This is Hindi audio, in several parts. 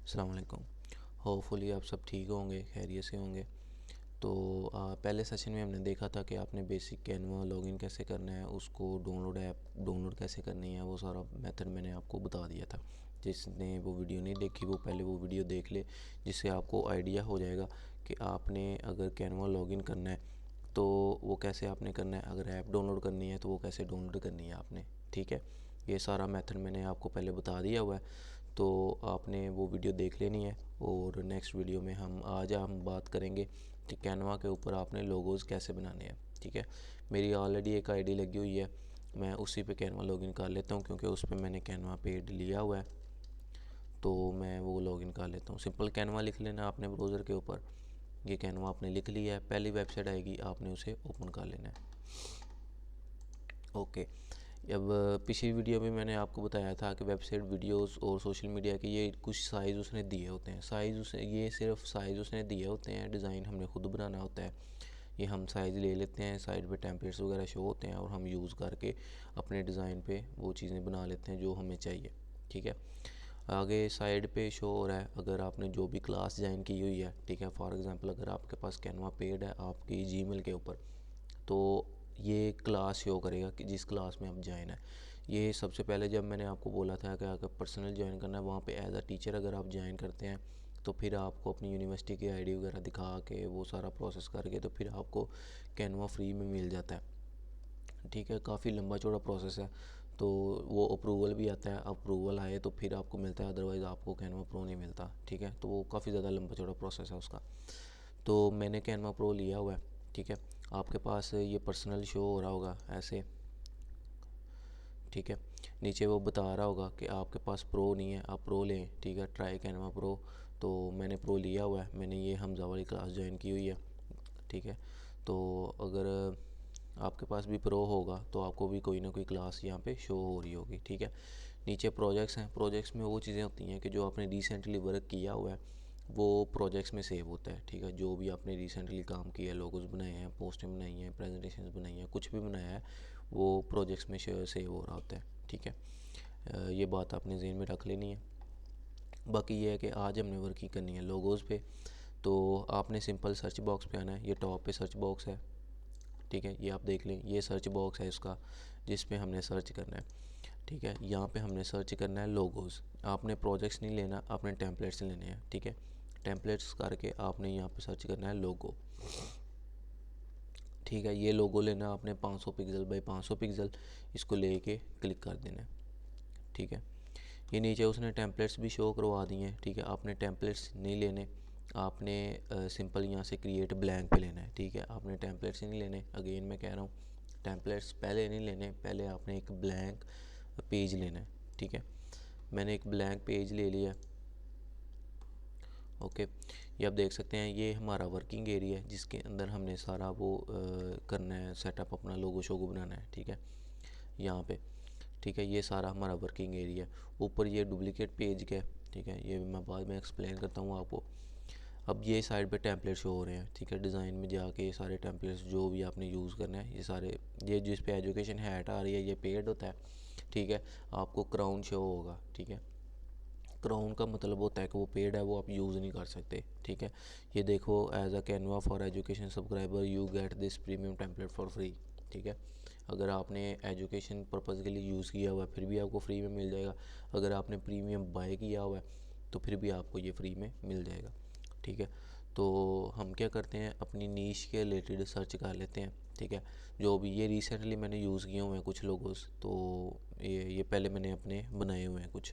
अस्सलाम वालेकुम। होपफुली आप सब ठीक होंगे, खैरियत से होंगे। तो पहले सेशन में हमने देखा था कि आपने बेसिक कैनवा लॉगिन कैसे करना है, उसको डाउनलोड कैसे करनी है, वो सारा मेथड मैंने आपको बता दिया था। जिसने वो वीडियो नहीं देखी वो पहले वो वीडियो देख ले, जिससे आपको आइडिया हो जाएगा कि आपने अगर कैनवा लॉगिन करना है तो वो कैसे आपने करना है, अगर ऐप डाउनलोड करनी है तो वो कैसे डाउनलोड करनी है आपने। ठीक है, ये सारा मेथड मैंने आपको पहले बता दिया हुआ है, तो आपने वो वीडियो देख लेनी है। और नेक्स्ट वीडियो में आज हम बात करेंगे कि कैनवा के ऊपर आपने लोगोज़ कैसे बनाने हैं। ठीक है, मेरी ऑलरेडी एक आईडी लगी हुई है, मैं उसी पे कैनवा लॉगिन कर लेता हूँ क्योंकि उस पर मैंने कैनवा पेड लिया हुआ है, तो मैं वो लॉगिन कर लेता हूँ। सिंपल कैनवा लिख लेना आपने ब्राउज़र के ऊपर। ये कैनवा आपने लिख लिया है, पहली वेबसाइट आएगी आपने उसे ओपन कर लेना है। ओके, अब पिछली वीडियो में मैंने आपको बताया था कि वेबसाइट, वीडियोस और सोशल मीडिया के ये कुछ साइज़ उसने दिए होते हैं। ये सिर्फ साइज़ उसने दिए होते हैं, डिज़ाइन हमने खुद बनाना होता है। ये हम साइज़ ले लेते हैं, साइड पे टेम्पलेट्स वगैरह शो होते हैं और हम यूज़ करके अपने डिज़ाइन पे वो चीज़ें बना लेते हैं जो हमें चाहिए। ठीक है, आगे साइड पे शो हो रहा है अगर आपने जो भी क्लास ज्वाइन की हुई है। ठीक है, फॉर एग्ज़ाम्पल अगर आपके पास कैनवा पेड है आपकी जीमेल के ऊपर, तो ये क्लास शो करेगा कि जिस क्लास में आप ज्वाइन है। ये सबसे पहले जब मैंने आपको बोला था कि अगर पर्सनल ज्वाइन करना है वहाँ पे एज अ टीचर अगर आप ज्वाइन करते हैं तो फिर आपको अपनी यूनिवर्सिटी की आईडी वगैरह दिखा के वो सारा प्रोसेस करके तो फिर आपको कैनवा फ्री में मिल जाता है। ठीक है, काफ़ी लंबा चौड़ा प्रोसेस है, तो वो अप्रूवल भी आता है, अप्रूवल आए तो फिर आपको मिलता है, अदरवाइज़ आपको कैनवा प्रो नहीं मिलता। ठीक है, तो वो काफ़ी ज़्यादा लंबा चौड़ा प्रोसेस है उसका। तो मैंने कैनवा प्रो लिया हुआ है। ठीक है, आपके पास ये पर्सनल शो हो रहा होगा ऐसे। ठीक है, नीचे वो बता रहा होगा कि आपके पास प्रो नहीं है, आप प्रो लें। ठीक है, ट्राई कैनवा प्रो। तो मैंने प्रो लिया हुआ है, मैंने ये हमज़ा वाली क्लास ज्वाइन की हुई है। ठीक है, तो अगर आपके पास भी प्रो होगा तो आपको भी कोई ना कोई क्लास यहाँ पे शो हो रही होगी। ठीक है, नीचे प्रोजेक्ट्स हैं, प्रोजेक्ट्स में वो चीज़ें होती हैं कि जो आपने रिसेंटली वर्क किया हुआ है वो प्रोजेक्ट्स में सेव होता है। ठीक है, जो भी आपने रिसेंटली काम किया है, लोगोस बनाए हैं, पोस्टें बनाई हैं, प्रेजेंटेशंस बनाई हैं, कुछ भी बनाया है वो प्रोजेक्ट्स में सेव हो रहा होता है। ठीक है, ये बात आपने ज़हन में रख लेनी है। बाकी ये है कि आज हमने वर्किंग करनी है लोगोज़ पे, तो आपने सिंपल सर्च बॉक्स पे आना है। ये टॉप पे सर्च बॉक्स है। ठीक है, ये आप देख लें, ये सर्च बॉक्स है इसका जिस पे हमने सर्च करना है। ठीक है, यहाँ पे हमने सर्च करना है लोगोज़। आपने प्रोजेक्ट्स नहीं लेना, आपने टेम्पलेट्स लेने हैं। ठीक है, टेम्पलेट्स करके आपने यहाँ पे सर्च करना है लोगो। ठीक है, ये लोगो लेना आपने 500 पिक्सल बाई 500 पिक्सल, इसको लेके क्लिक कर देना है। ठीक है, ये नीचे उसने टेम्पलेट्स भी शो करवा दिए हैं। ठीक है, आपने टेम्पलेट्स नहीं लेने, आपने सिंपल यहाँ से क्रिएट ब्लैंक पे लेना है। ठीक है, आपने टेम्पलेट्स ही नहीं लेने, अगेन मैं कह रहा हूँ टेम्पलेट्स पहले नहीं लेने, पहले आपने एक ब्लैंक पेज लेना है। ठीक है, मैंने एक ब्लैंक पेज ले लिया। ओके, ये आप देख सकते हैं ये हमारा वर्किंग एरिया है जिसके अंदर हमने सारा वो करना है, सेटअप अपना लोगो शोगो बनाना है। ठीक है, यहाँ पे। ठीक है, ये सारा हमारा वर्किंग एरिया है। ऊपर ये डुप्लीकेट पेज का है। ठीक है, ये मैं बाद में एक्सप्लेन करता हूँ आपको। अब ये साइड पे टेम्पलेट शो हो रहे हैं। ठीक है, डिज़ाइन में जाके ये सारे टेम्पलेट्स जो भी आपने यूज़ करना है, ये सारे, ये जिस पे एजुकेशन हैट आ रही है ये पेड होता है। ठीक है, आपको क्राउन शो होगा। ठीक है, क्राउन का मतलब होता है कि वो पेड है, वो आप यूज़ नहीं कर सकते। ठीक है, ये देखो, as a Canva for education subscriber you get this premium template for free. ठीक है, अगर आपने एजुकेशन पर्पज़ के लिए यूज़ किया हुआ है फिर भी आपको फ्री में मिल जाएगा, अगर आपने प्रीमियम बाय किया हुआ है तो फिर भी आपको ये फ्री में मिल जाएगा। ठीक है, तो हम क्या करते हैं, अपनी नीश के रिलेटेड सर्च कर लेते हैं। ठीक है, जो भी ये रिसेंटली मैंने यूज़ किए हुए हैं कुछ लोगोस, तो ये पहले मैंने अपने बनाए हुए हैं कुछ।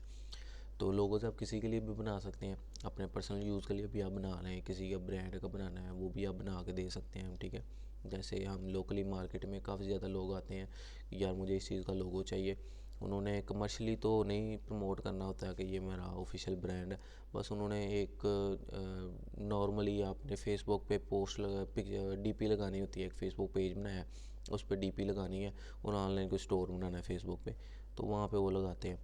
तो लोगोस आप किसी के लिए भी बना सकते हैं, अपने पर्सनल यूज़ के लिए भी आप बना रहे हैं, किसी का ब्रांड का बनाना है वो भी आप बना के दे सकते हैं। ठीक है, जैसे हम लोकली मार्केट में काफ़ी ज़्यादा लोग आते हैं कि यार मुझे इस चीज़ का लोगो चाहिए, उन्होंने कमर्शियली तो नहीं प्रमोट करना होता है कि ये मेरा ऑफिशियल ब्रांड है, बस उन्होंने एक नॉर्मली आपने फेसबुक पे पोस्ट लगा, डीपी लगानी होती है, एक फेसबुक पेज बनाया है उस पर डीपी लगानी है और ऑनलाइन कोई स्टोर बनाना है फेसबुक पे, तो वहाँ पे वो लगाते हैं,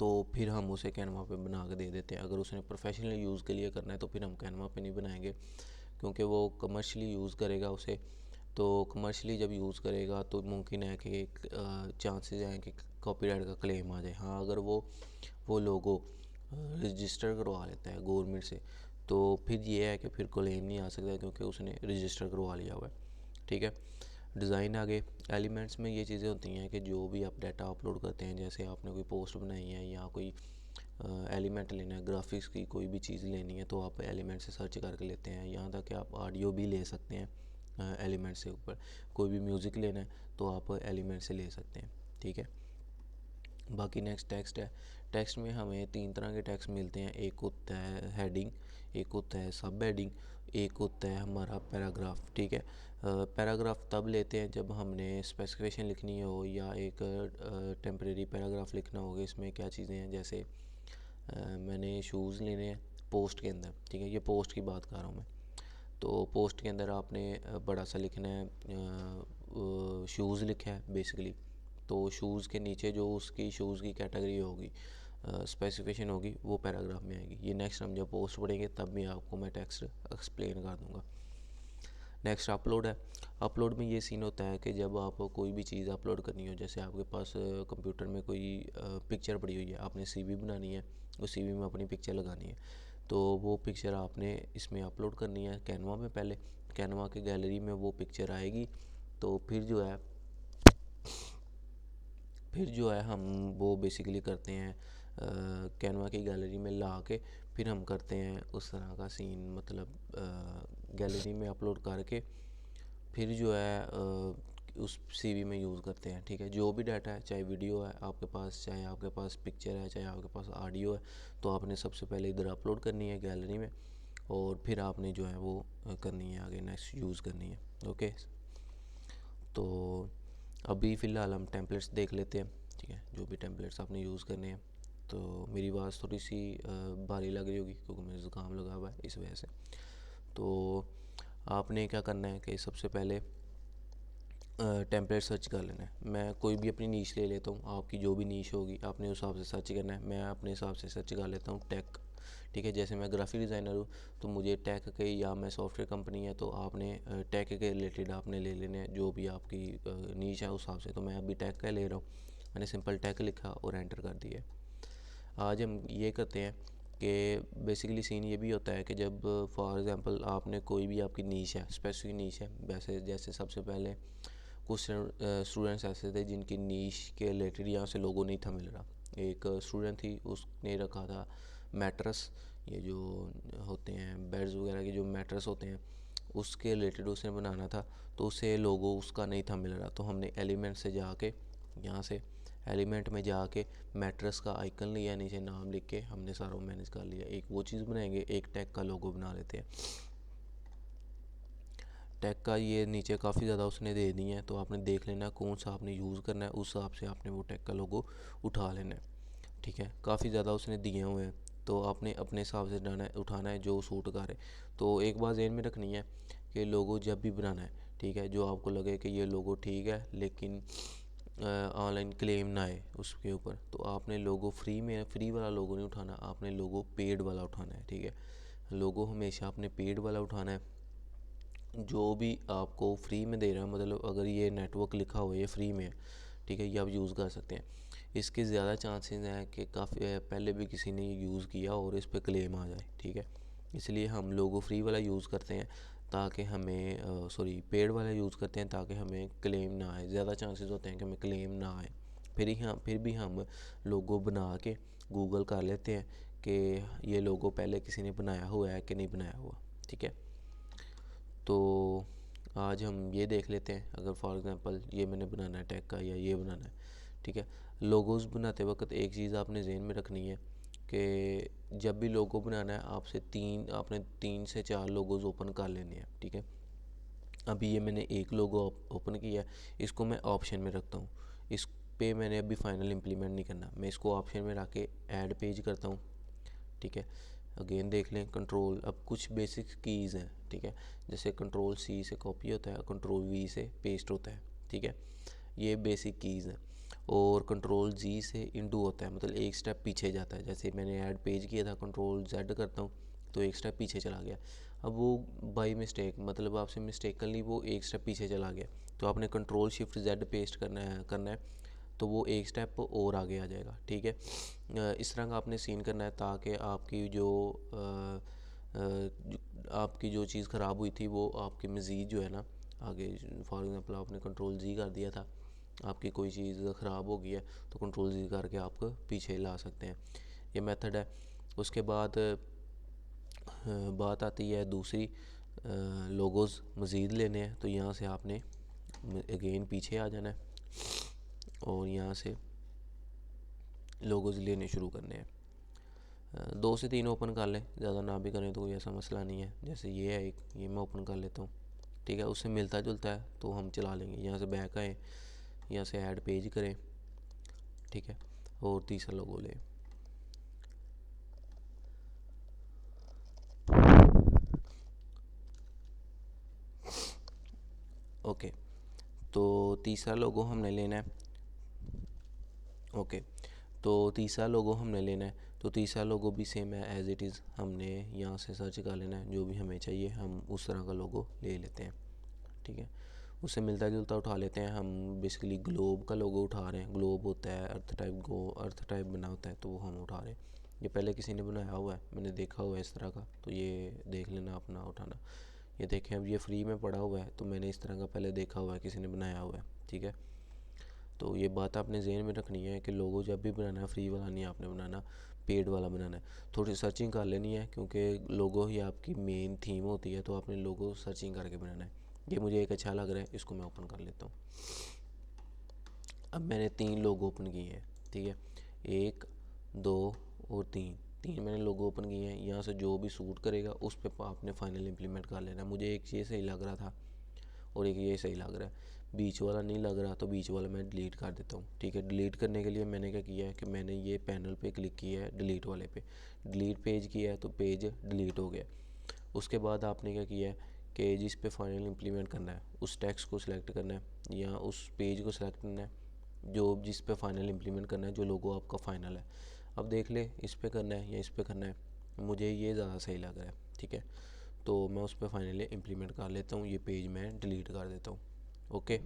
तो फिर हम उसे कैनवा पे बना के दे देते हैं। अगर उसने प्रोफेशनल यूज़ के लिए करना है तो फिर हम कैनवा पे नहीं बनाएंगे, क्योंकि वो कमर्शियली यूज़ करेगा उसे, तो कमर्शियली जब यूज़ करेगा तो मुमकिन है कि चांसेस हैं कि कॉपीराइट का क्लेम आ जाए। हाँ, अगर वो लोगो रजिस्टर करवा लेता है गवर्नमेंट से, तो फिर ये है कि फिर क्लेम नहीं आ सकता क्योंकि उसने रजिस्टर करवा लिया हुआ है। ठीक है, डिज़ाइन आगे एलिमेंट्स में ये चीज़ें होती हैं कि जो भी आप डाटा अपलोड करते हैं, जैसे आपने कोई पोस्ट बनाई है या कोई एलिमेंट लेना है, ग्राफिक्स की कोई भी चीज़ लेनी है, तो आप एलिमेंट से सर्च करके लेते हैं। यहाँ तक कि आप ऑडियो भी ले सकते हैं एलिमेंट से ऊपर। कोई भी म्यूज़िक लेना है तो आप एलिमेंट से ले सकते हैं। ठीक है, बाकी नेक्स्ट टेक्स्ट है। टेक्स्ट में हमें 3 तरह के टेक्स्ट मिलते हैं। एक होता है हेडिंग, एक होता है सब हेडिंग, एक होता है हमारा पैराग्राफ। ठीक है, पैराग्राफ तब लेते हैं जब हमने स्पेसिफिकेशन लिखनी हो या एक टेम्परेरी पैराग्राफ लिखना होगा। इसमें क्या चीज़ें हैं, जैसे मैंने शूज़ लेने हैं पोस्ट के अंदर। ठीक है, ये पोस्ट की बात कर रहा हूँ मैं। तो पोस्ट के अंदर आपने बड़ा सा लिखना है, शूज़ लिखा है बेसिकली, तो शूज़ के नीचे जो उसकी शूज़ की कैटेगरी होगी, स्पेसिफिकेशन होगी, वो पैराग्राफ में आएगी। ये नेक्स्ट हम जब पोस्ट पढ़ेंगे तब भी आपको मैं टेक्स्ट एक्सप्लेन कर दूँगा। नेक्स्ट अपलोड है। अपलोड में ये सीन होता है कि जब आप कोई भी चीज़ अपलोड करनी हो, जैसे आपके पास कंप्यूटर में कोई पिक्चर पड़ी हुई है, आपने सीवी बनानी है, उस सीवी में अपनी पिक्चर लगानी है, तो वो पिक्चर आपने इसमें अपलोड करनी है कैनवा में। पहले कैनवा के गैलरी में वो पिक्चर आएगी, तो फिर जो है हम वो बेसिकली करते हैं कैनवा की गैलरी में ला के, फिर हम करते हैं उस तरह का सीन, मतलब गैलरी में अपलोड करके फिर जो है उस सीवी में यूज़ करते हैं। ठीक है, जो भी डाटा है, चाहे वीडियो है आपके पास, चाहे आपके पास पिक्चर है, चाहे आपके पास ऑडियो है, तो आपने सबसे पहले इधर अपलोड करनी है गैलरी में, और फिर आपने जो है वो करनी है आगे नेक्स्ट यूज़ करनी है। ओके, तो अभी फ़िलहाल हम टेम्पलेट्स देख लेते हैं। ठीक है, जो भी टेम्पलेट्स आपने यूज़ करने हैं। तो मेरी आवाज़ थोड़ी सी भारी लग रही होगी क्योंकि मुझे ज़ुकाम लगा हुआ है, इस वजह से। तो आपने क्या करना है कि सबसे पहले टेम्पलेट सर्च कर लेना है। मैं कोई भी अपनी नीश ले लेता हूँ, आपकी जो भी नीश होगी आपने उस हिसाब से सर्च करना है। मैं अपने हिसाब से सर्च कर लेता हूँ टेक। ठीक है, जैसे मैं ग्राफिक डिज़ाइनर हूँ तो मुझे टेक के, या मैं सॉफ्टवेयर कंपनी है तो आपने टेक के रिलेटेड आपने ले लेने हैं जो भी आपकी नीश है उस हिसाब से। तो मैं अभी टेक का ले रहा हूँ, मैंने सिंपल टेक लिखा और एंटर कर दिया। आज हम ये करते हैं कि बेसिकली सीन ये भी होता है कि जब फॉर एग्ज़ाम्पल आपने कोई भी आपकी नीश है, स्पेसिफिक नीश है, वैसे जैसे सबसे पहले कुछ स्टूडेंट्स ऐसे थे जिनकी नीश के रिलेटेड यहाँ से लोगो नहीं था मिल रहा। एक स्टूडेंट थी, उसने रखा था मैट्रेस, ये जो होते हैं बेड्स वगैरह के जो मैट्रेस होते हैं, उसके रिलेटेड उसने बनाना था, तो उसे लोगो उसका नहीं था मिल रहा। तो हमने एलिमेंट से जाके, यहाँ से एलिमेंट में जाके मैट्रेस का आइकन लिया, नीचे नाम लिख के हमने सारा मैनेज कर लिया। एक वो चीज़ बनाएंगे, एक टैग का लोगो बना लेते हैं। टैग का ये नीचे काफ़ी ज़्यादा उसने दे दी है, तो आपने देख लेना कौन सा आपने यूज़ करना है, उस हिसाब से आपने वो टैग का लोगो उठा लेना है। ठीक है, काफ़ी ज़्यादा उसने दिए हुए हैं, तो आपने अपने हिसाब से उठाना है जो सूट करे। तो एक बात ज़हन में रखनी है कि लोगो जब भी बनाना है, ठीक है, जो आपको लगे कि ये लोगो ठीक है लेकिन ऑनलाइन क्लेम ना आए उसके ऊपर, तो आपने लोगो फ्री वाला लोगो नहीं उठाना, आपने लोगो पेड वाला उठाना है। ठीक है, लोगो हमेशा आपने पेड वाला उठाना है। जो भी आपको फ्री में दे रहा है, मतलब अगर ये नेटवर्क लिखा हुआ है ये फ्री में है, ठीक है, ये आप यूज़ कर सकते हैं। इसके ज़्यादा चांसेस हैं कि काफ़ी पहले भी किसी ने ये यूज़ किया और इस पर क्लेम आ जाए। ठीक है, इसलिए हम लोगो फ्री वाला यूज़ करते हैं ताकि हमें पेड वाला यूज़ करते हैं ताकि हमें क्लेम ना आए। ज़्यादा चांसेस होते हैं कि हमें क्लेम ना आए। फिर भी हम लोगो बना के गूगल कर लेते हैं कि ये लोगो पहले किसी ने बनाया हुआ है कि नहीं बनाया हुआ। ठीक है, तो आज हम ये देख लेते हैं, अगर फॉर एग्ज़ाम्पल ये मैंने बनाना है टैग का या ये बनाना है। ठीक है, लोगोज़ बनाते वक्त एक चीज़ आपने जहन में रखनी है कि जब भी लोगो बनाना है आपने 3 से 4 लोगोज़ ओपन कर लेने हैं। ठीक है, अभी ये मैंने एक लोगो ओपन किया है, इसको मैं ऑप्शन में रखता हूँ। इस पे मैंने अभी फाइनल इम्प्लीमेंट नहीं करना, मैं इसको ऑप्शन में रख के ऐड पेज करता हूँ। ठीक है, अगेन देख लें कंट्रोल, अब कुछ बेसिक कीज़ हैं। ठीक है, जैसे कंट्रोल सी से कॉपी होता है, कंट्रोल वी से पेस्ट होता है। ठीक है, ये बेसिक कीज़ हैं। और कंट्रोल जी से इंडू होता है, मतलब एक स्टेप पीछे जाता है। जैसे मैंने ऐड पेज किया था, कंट्रोल जेड करता हूँ तो एक स्टेप पीछे चला गया। अब वो बाई मिस्टेक, मतलब आपसे मिस्टेकनली वो एक स्टेप पीछे चला गया, तो आपने कंट्रोल शिफ्ट जेड पेस्ट करना है तो वो एक स्टेप और आगे आ जाएगा, ठीक है। इस तरह का आपने सीन करना है ताकि आपकी जो चीज़ ख़राब हुई थी वो आपकी मज़ीद जो है ना आगे, फॉर एग्ज़ाम्पल आपने कंट्रोल जी कर दिया था, आपकी कोई चीज़ ख़राब हो गई है तो कंट्रोल जी करके आप पीछे ला सकते हैं। ये मेथड है। उसके बाद बात आती है दूसरी, लोगोज़ मज़ीद लेने हैं, तो यहाँ से आपने अगेन पीछे आ जाना है और यहाँ से लोगोज़ लेने शुरू करने हैं। 2 से 3 ओपन कर लें, ज़्यादा ना भी करें तो कोई ऐसा मसला नहीं है। जैसे ये है एक, ये मैं ओपन कर लेता हूँ, ठीक है। उससे मिलता जुलता है तो हम चला लेंगे। यहाँ से बैक आएँ, यहाँ से ऐड पेज करें, ठीक है, और तीसरा लोगो लें। ओके, तो तीसरा लोगो हमने लेना है। ओके, तो तीसरा लोगो हमने लेना है, तो तीसरा लोगो भी सेम है एज़ इट इज़, हमने यहाँ से सर्च कर लेना है, जो भी हमें चाहिए हम उस तरह का लोगो ले लेते हैं, ठीक है। उससे मिलता जुलता उठा लेते हैं। हम बेसिकली ग्लोब का लोगो उठा रहे हैं, ग्लोब होता है अर्थ टाइप बना होता है, तो वो हम उठा रहे हैं। ये पहले किसी ने बनाया हुआ है, मैंने देखा हुआ है इस तरह का, तो ये देख लेना अपना उठाना। ये देखें, अब ये फ्री में पड़ा हुआ है, तो मैंने इस तरह का पहले देखा हुआ है, किसी ने बनाया हुआ है, ठीक है। तो ये बात आपने ज़हन में रखनी है कि लोगो जब भी बनाना है फ्री वाला नहीं आपने बनाना, पेड वाला बनाना है। थोड़ी सर्चिंग कर लेनी है क्योंकि लोगो ही आपकी मेन थीम होती है, तो आपने लोगो सर्चिंग करके बनाना है। ये मुझे एक अच्छा लग रहा है, इसको मैं ओपन कर लेता हूँ। अब मैंने 3 लोगो ओपन किए हैं, ठीक है, 1 2 और 3 मैंने लोगो ओपन किए हैं। यहाँ से जो भी सूट करेगा उस पर आपने फाइनल इम्प्लीमेंट कर लेना है। मुझे एक ये सही लग रहा था और एक ये सही लग रहा है, बीच वाला नहीं लग रहा, तो बीच वाला मैं डिलीट कर देता हूँ, ठीक है। डिलीट करने के लिए मैंने क्या किया है कि मैंने ये पैनल पे क्लिक किया है, डिलीट वाले पे डिलीट पेज किया है, तो पेज डिलीट हो गया। उसके बाद आपने क्या किया है कि जिस पे फाइनल इम्प्लीमेंट करना है उस टेक्स्ट को सिलेक्ट करना है या उस पेज को सिलेक्ट करना है जो जिस पे फाइनल इम्प्लीमेंट करना है, जो लोगो आपका फ़ाइनल है। अब देख ले इस पे करना है या इस पे करना है, मुझे ये ज़्यादा सही लग रहा है, ठीक है। तो मैं उस पर फाइनली इम्प्लीमेंट कर लेता हूँ, ये पेज मैं डिलीट कर देता हूँ। ओके,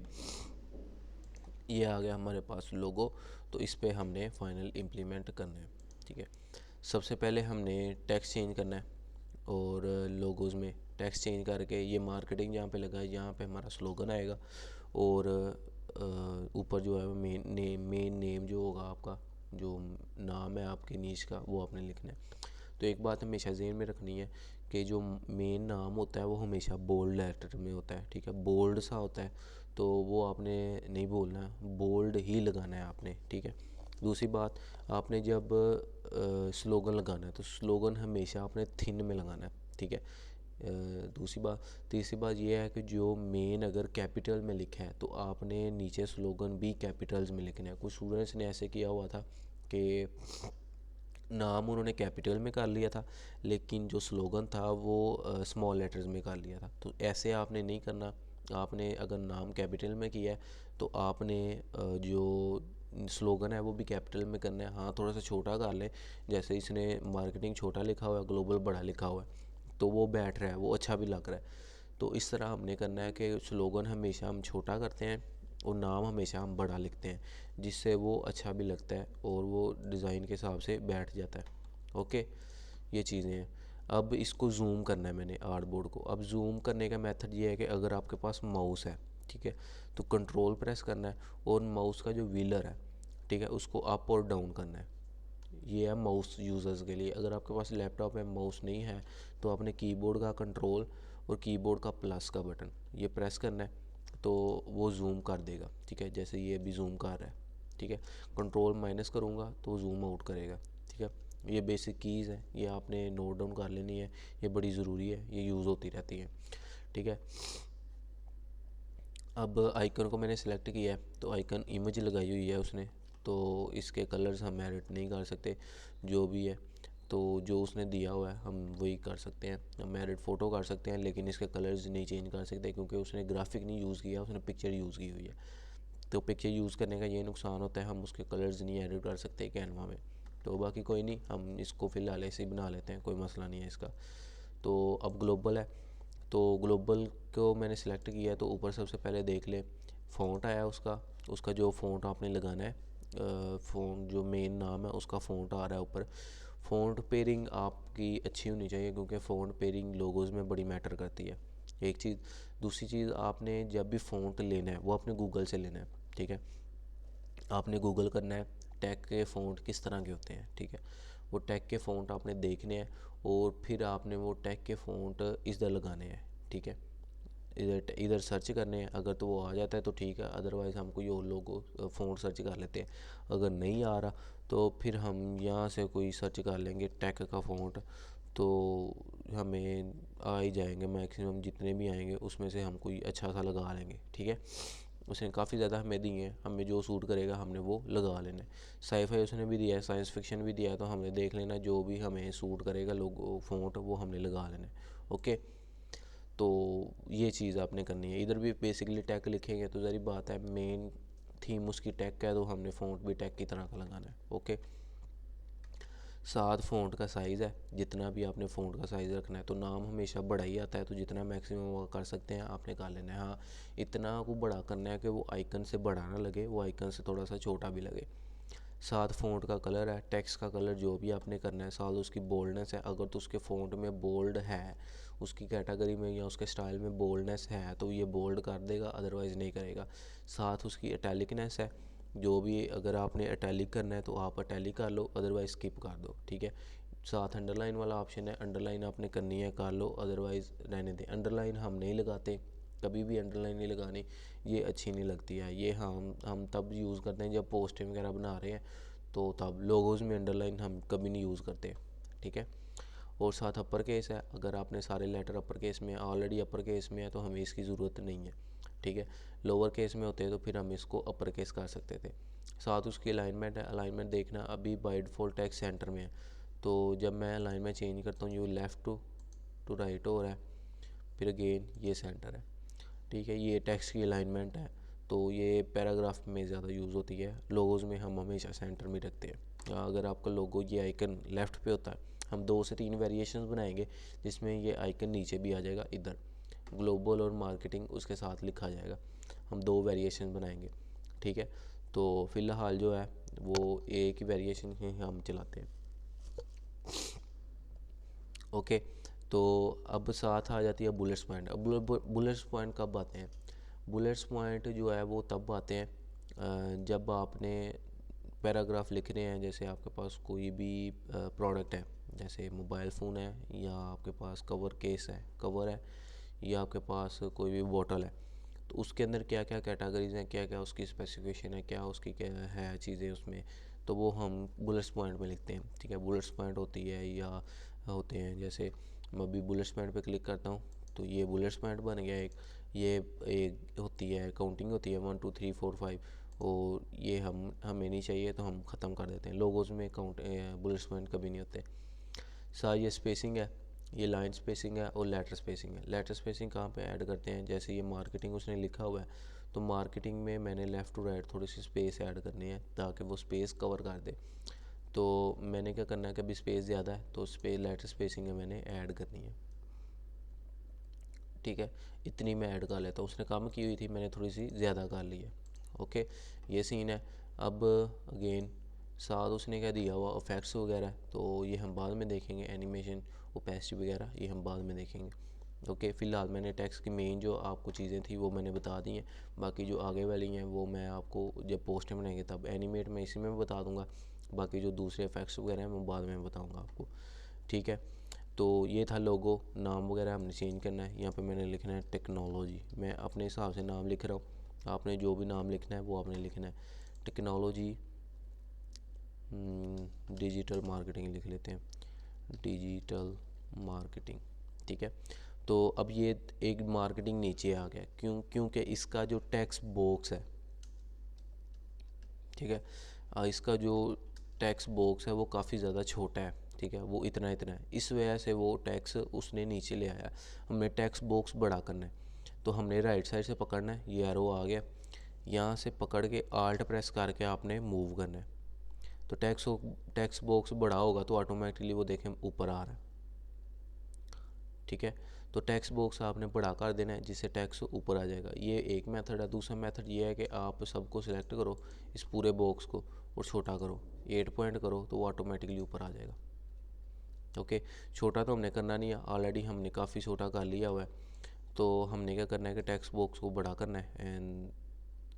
ये आ गया हमारे पास लोगो। तो इस पे हमने फाइनल इम्प्लीमेंट करना है, ठीक है। सबसे पहले हमने टेक्स्ट चेंज करना है और लोगोज़ में टेक्स्ट चेंज करके ये मार्केटिंग जहाँ पे लगा है यहाँ पे हमारा स्लोगन आएगा और ऊपर जो है मेन नेम जो होगा आपका, जो नाम है आपके नीच का, वो आपने लिखना है। तो एक बात हमेशा ज़हन में रखनी है कि जो मेन नाम होता है वो हमेशा बोल्ड लेटर में होता है, ठीक है, बोल्ड सा होता है, तो वो आपने नहीं बोलना है, बोल्ड ही लगाना है आपने, ठीक है। दूसरी बात, आपने जब स्लोगन लगाना है तो स्लोगन हमेशा आपने थिन में लगाना है, ठीक है। तीसरी बात ये है कि जो मेन अगर कैपिटल में लिखा है तो आपने नीचे स्लोगन भी कैपिटल्स में लिखना है। कुछ स्टूडेंट्स ने ऐसे किया हुआ था कि नाम उन्होंने कैपिटल में कर लिया था लेकिन जो स्लोगन था वो स्मॉल लेटर्स में कर लिया था, तो ऐसे आपने नहीं करना। आपने अगर नाम कैपिटल में किया है तो आपने जो स्लोगन है वो भी कैपिटल में करना है। हाँ, थोड़ा सा छोटा कर लें, जैसे इसने मार्केटिंग छोटा लिखा हुआ है, ग्लोबल बड़ा लिखा हुआ है, तो वो बैठ रहा है, वो अच्छा भी लग रहा है। तो इस तरह हमने करना है कि स्लोगन हमेशा हम छोटा करते हैं और नाम हमेशा हम बड़ा लिखते हैं, जिससे वो अच्छा भी लगता है और वो डिज़ाइन के हिसाब से बैठ जाता है। ओके, ये चीज़ें हैं। अब इसको जूम करना है मैंने आर्ट बोर्ड को। अब जूम करने का मेथड ये है कि अगर आपके पास माउस है, ठीक है, तो कंट्रोल प्रेस करना है और माउस का जो व्हीलर है, ठीक है, उसको अप और डाउन करना है। ये है माउस यूज़र्स के लिए। अगर आपके पास लैपटॉप में माउस नहीं है तो आपने कीबोर्ड का कंट्रोल और कीबोर्ड का प्लस का बटन ये प्रेस करना है, तो वो जूम कर देगा, ठीक है। जैसे ये अभी जूम कर रहा है, ठीक है। कंट्रोल माइनस करूँगा तो जूम आउट करेगा, ठीक है। ये बेसिक कीज़ है, ये आपने नोट डाउन कर लेनी है, ये बड़ी ज़रूरी है, ये यूज़ होती रहती है, ठीक है। अब आइकन को मैंने सेलेक्ट किया है, तो आइकन इमेज लगाई हुई है उसने, तो इसके कलर्स हम एडिट नहीं कर सकते, जो भी है तो जो उसने दिया हुआ है हम वही कर सकते हैं। हम एडिट फ़ोटो कर सकते हैं लेकिन इसके कलर्स नहीं चेंज कर सकते क्योंकि उसने ग्राफिक नहीं यूज़ किया, उसने पिक्चर यूज़ की हुई है। तो पिक्चर यूज़ करने का ये नुकसान होता है, हम उसके कलर्स नहीं एडिट कर सकते कैनवा में। तो बाकी कोई नहीं, हम इसको फ़िलहाल ऐसे ही बना लेते हैं, कोई मसला नहीं है इसका। तो अब ग्लोबल है, तो ग्लोबल को मैंने सेलेक्ट किया है, तो ऊपर सबसे पहले देख ले फ़ॉन्ट आया उसका, उसका जो फ़ॉन्ट आपने लगाना है, फ़ॉन्ट जो मेन नाम है उसका फ़ॉन्ट आ रहा है ऊपर। फ़ॉन्ट पेयरिंग आपकी अच्छी होनी चाहिए, क्योंकि फ़ॉन्ट पेयरिंग लोगोज़ में बड़ी मैटर करती है, एक चीज़। दूसरी चीज़, आपने जब भी फ़ॉन्ट लेना है वो अपने गूगल से लेना है, ठीक है। आपने गूगल करना है टैग के फ़ॉन्ट किस तरह के होते हैं, ठीक है। वो टैग के फ़ॉन्ट आपने देखने हैं और फिर आपने वो टैग के फ़ॉन्ट इधर लगाने हैं, ठीक है। इधर इधर सर्च करने हैं, अगर तो वो आ जाता है तो ठीक है, अदरवाइज़ हम कोई और लोगो फ़ॉन्ट सर्च कर लेते हैं। अगर नहीं आ रहा तो फिर हम यहाँ से कोई सर्च कर लेंगे टैग का फ़ॉन्ट, तो हमें आ ही जाएंगे मैक्सिमम, जितने भी आएंगे उसमें से हम कोई अच्छा सा लगा लेंगे, ठीक है। उसने काफ़ी ज़्यादा हमें दिए हैं, हमें जो सूट करेगा हमने वो लगा लेना है। साईफाई उसने भी दिया है, साइंस फिक्शन भी दिया है, तो हमने देख लेना जो भी हमें सूट करेगा लोगो फ़ॉन्ट वो हमने लगा लेना है, ओके। तो ये चीज़ आपने करनी है। इधर भी बेसिकली टैग लिखेंगे तो ज़री बात है, मेन थीम उसकी टैग का है, तो हमने फ़ॉन्ट भी टैग की तरह का लगाना है, ओके। साथ फ़ॉन्ट का साइज़ है, जितना भी आपने फ़ॉन्ट का साइज़ रखना है, तो नाम हमेशा बड़ा ही आता है, तो जितना मैक्सिमम वो कर सकते हैं आपने कर लेना है। हाँ, इतना को बड़ा करना है कि वो आइकन से बड़ा ना लगे, वो आइकन से थोड़ा सा छोटा भी लगे। साथ फ़ॉन्ट का कलर है, टेक्स्ट का कलर जो भी आपने करना है, साथ उसकी बोल्डनेस है, अगर तो उसके फ़ॉन्ट में बोल्ड है, उसकी कैटेगरी में या उसके स्टाइल में बोल्डनेस है तो ये बोल्ड कर देगा, अदरवाइज़ नहीं करेगा। साथ उसकी इटैलिकनेस है, जो भी अगर आपने इटैलिक करना है तो आप इटैलिक कर लो, अदरवाइज़ स्किप कर दो, ठीक है। साथ अंडरलाइन वाला ऑप्शन है, अंडरलाइन आपने करनी है कर लो, अदरवाइज़ रहने दें। अंडरलाइन हम नहीं लगाते, कभी भी अंडरलाइन नहीं लगानी, ये अच्छी नहीं लगती है। ये हम तब यूज़ करते हैं जब पोस्टें वगैरह बना रहे हैं, तो तब लोगोज़ में अंडरलाइन हम कभी नहीं यूज़ करते, ठीक है। और साथ अपर केस है, अगर आपने सारे लेटर अपर केस में ऑलरेडी अपर केस में है तो हमें इसकी ज़रूरत नहीं है, ठीक है। लोअर केस में होते हैं तो फिर हम इसको अपर केस कर सकते थे। साथ उसकी अलाइनमेंट है, अलाइनमेंट देखना, अभी बाय डिफ़ॉल्ट टेक्स्ट सेंटर में है, तो जब मैं अलाइनमेंट चेंज करता हूँ, ये लेफ़्ट टू राइट हो रहा है, फिर अगेन ये सेंटर है, ठीक है। ये टेक्स्ट की अलाइनमेंट है, तो ये पैराग्राफ में ज़्यादा यूज़ होती है, लोगोज़ में हम हमेशा सेंटर में रखते हैं। अगर आपका लोगो ये आइकन लेफ़्ट पे होता है, हम 2 से 3 वेरिएशंस बनाएंगे जिसमें ये आइकन नीचे भी आ जाएगा, इधर ग्लोबल और मार्केटिंग उसके साथ लिखा जाएगा, हम 2 वेरिएशन बनाएंगे, ठीक है। तो फ़िलहाल जो है वो एक ही वेरिएशन ही हम चलाते हैं, ओके। तो अब साथ आ जाती है बुलेट्स पॉइंट। अब बुलेट्स पॉइंट कब आते हैं? बुलेट्स पॉइंट जो है वो तब आते हैं जब आपने पैराग्राफ लिख रहे हैं, जैसे आपके पास कोई भी प्रोडक्ट है, जैसे मोबाइल फ़ोन है, या आपके पास कवर केस है, कवर है, या आपके पास कोई भी बोतल है, तो उसके अंदर क्या क्या कैटेगरीज हैं, क्या क्या उसकी स्पेसिफिकेशन है, क्या उसकी क्या है चीज़ें उसमें, तो वो हम बुलेट्स पॉइंट में लिखते हैं, ठीक है। बुलेट्स पॉइंट होती है या होते हैं, जैसे मैं अभी बुलेट्स पॉइंट पे क्लिक करता हूँ तो ये बुलेट्स पॉइंट बन गया एक। ये एक होती है काउंटिंग होती है 1 2 3 4 5, और ये हमें नहीं चाहिए तो हम ख़त्म कर देते हैं। लोगोज़ में काउंट बुलेट्स पॉइंट कभी नहीं होते। ये स्पेसिंग है, ये लाइन स्पेसिंग है और लेटर स्पेसिंग है। लेटर स्पेसिंग कहाँ पे ऐड करते हैं, जैसे ये मार्केटिंग उसने लिखा हुआ है, तो मार्केटिंग में मैंने लेफ़्ट टू राइट थोड़ी सी स्पेस ऐड करनी है ताकि वो स्पेस कवर कर दे। तो मैंने क्या करना है कि अभी स्पेस ज़्यादा है तो लेटर स्पेसिंग है मैंने ऐड करनी है, ठीक है। इतनी मैं ऐड कर लेता हूँ, उसने कम की हुई थी, मैंने थोड़ी सी ज़्यादा कर ली है, ओके। ये सीन है। अब अगेन साथ उसने क्या दिया हुआ इफेक्ट्स वगैरह, तो ये हम बाद में देखेंगे, एनिमेशन ओपेसिटी वगैरह ये हम बाद में देखेंगे, ओके। फ़िलहाल मैंने टेक्स्ट की मेन जो आपको चीज़ें थी वो मैंने बता दी हैं, बाकी जो आगे वाली हैं वो मैं आपको जब पोस्टर बनाएंगे तब एनिमेट में इसी में बता दूंगा, बाकी जो दूसरे इफेक्ट्स वगैरह हैं वो बाद में बताऊंगा आपको, ठीक है। तो ये था लोगो, नाम वगैरह हमने चेंज करना है। यहाँ पे मैंने लिखना है टेक्नोलॉजी, मैं अपने हिसाब से नाम लिख रहा हूँ, आपने जो भी नाम लिखना है वो आपने लिखना है। टेक्नोलॉजी डिजिटल मार्केटिंग लिख लेते हैं, डिजिटल मार्केटिंग, ठीक है। तो अब ये एक मार्केटिंग नीचे आ गया, क्योंकि इसका जो टेक्स्ट बॉक्स है, ठीक है, इसका जो टेक्स्ट बॉक्स है वो काफ़ी ज़्यादा छोटा है, ठीक है, वो इतना इतना है, इस वजह से वो टैक्स उसने नीचे ले आया। हमने टेक्स्ट बॉक्स बड़ा करना है, तो हमने राइट साइड से पकड़ना है, ये एरो आ गया, यहाँ से पकड़ के आल्ट प्रेस करके आपने मूव करना है, तो टेक्स्ट बॉक्स बड़ा होगा तो ऑटोमेटिकली वो देखें ऊपर आ रहा है, ठीक है। तो टेक्स्ट बॉक्स आपने बड़ा कर देना है जिससे टेक्स्ट ऊपर आ जाएगा। ये एक मेथड है। दूसरा मेथड ये है कि आप सबको सिलेक्ट करो, इस पूरे बॉक्स को, और छोटा करो, 8 पॉइंट करो, तो वो ऑटोमेटिकली ऊपर आ जाएगा। ओके, छोटा तो हमने करना नहीं है, ऑलरेडी हमने काफ़ी छोटा कर लिया हुआ है। तो हमने क्या करना है कि टेक्स्ट बॉक्स को बड़ा करना है, एंड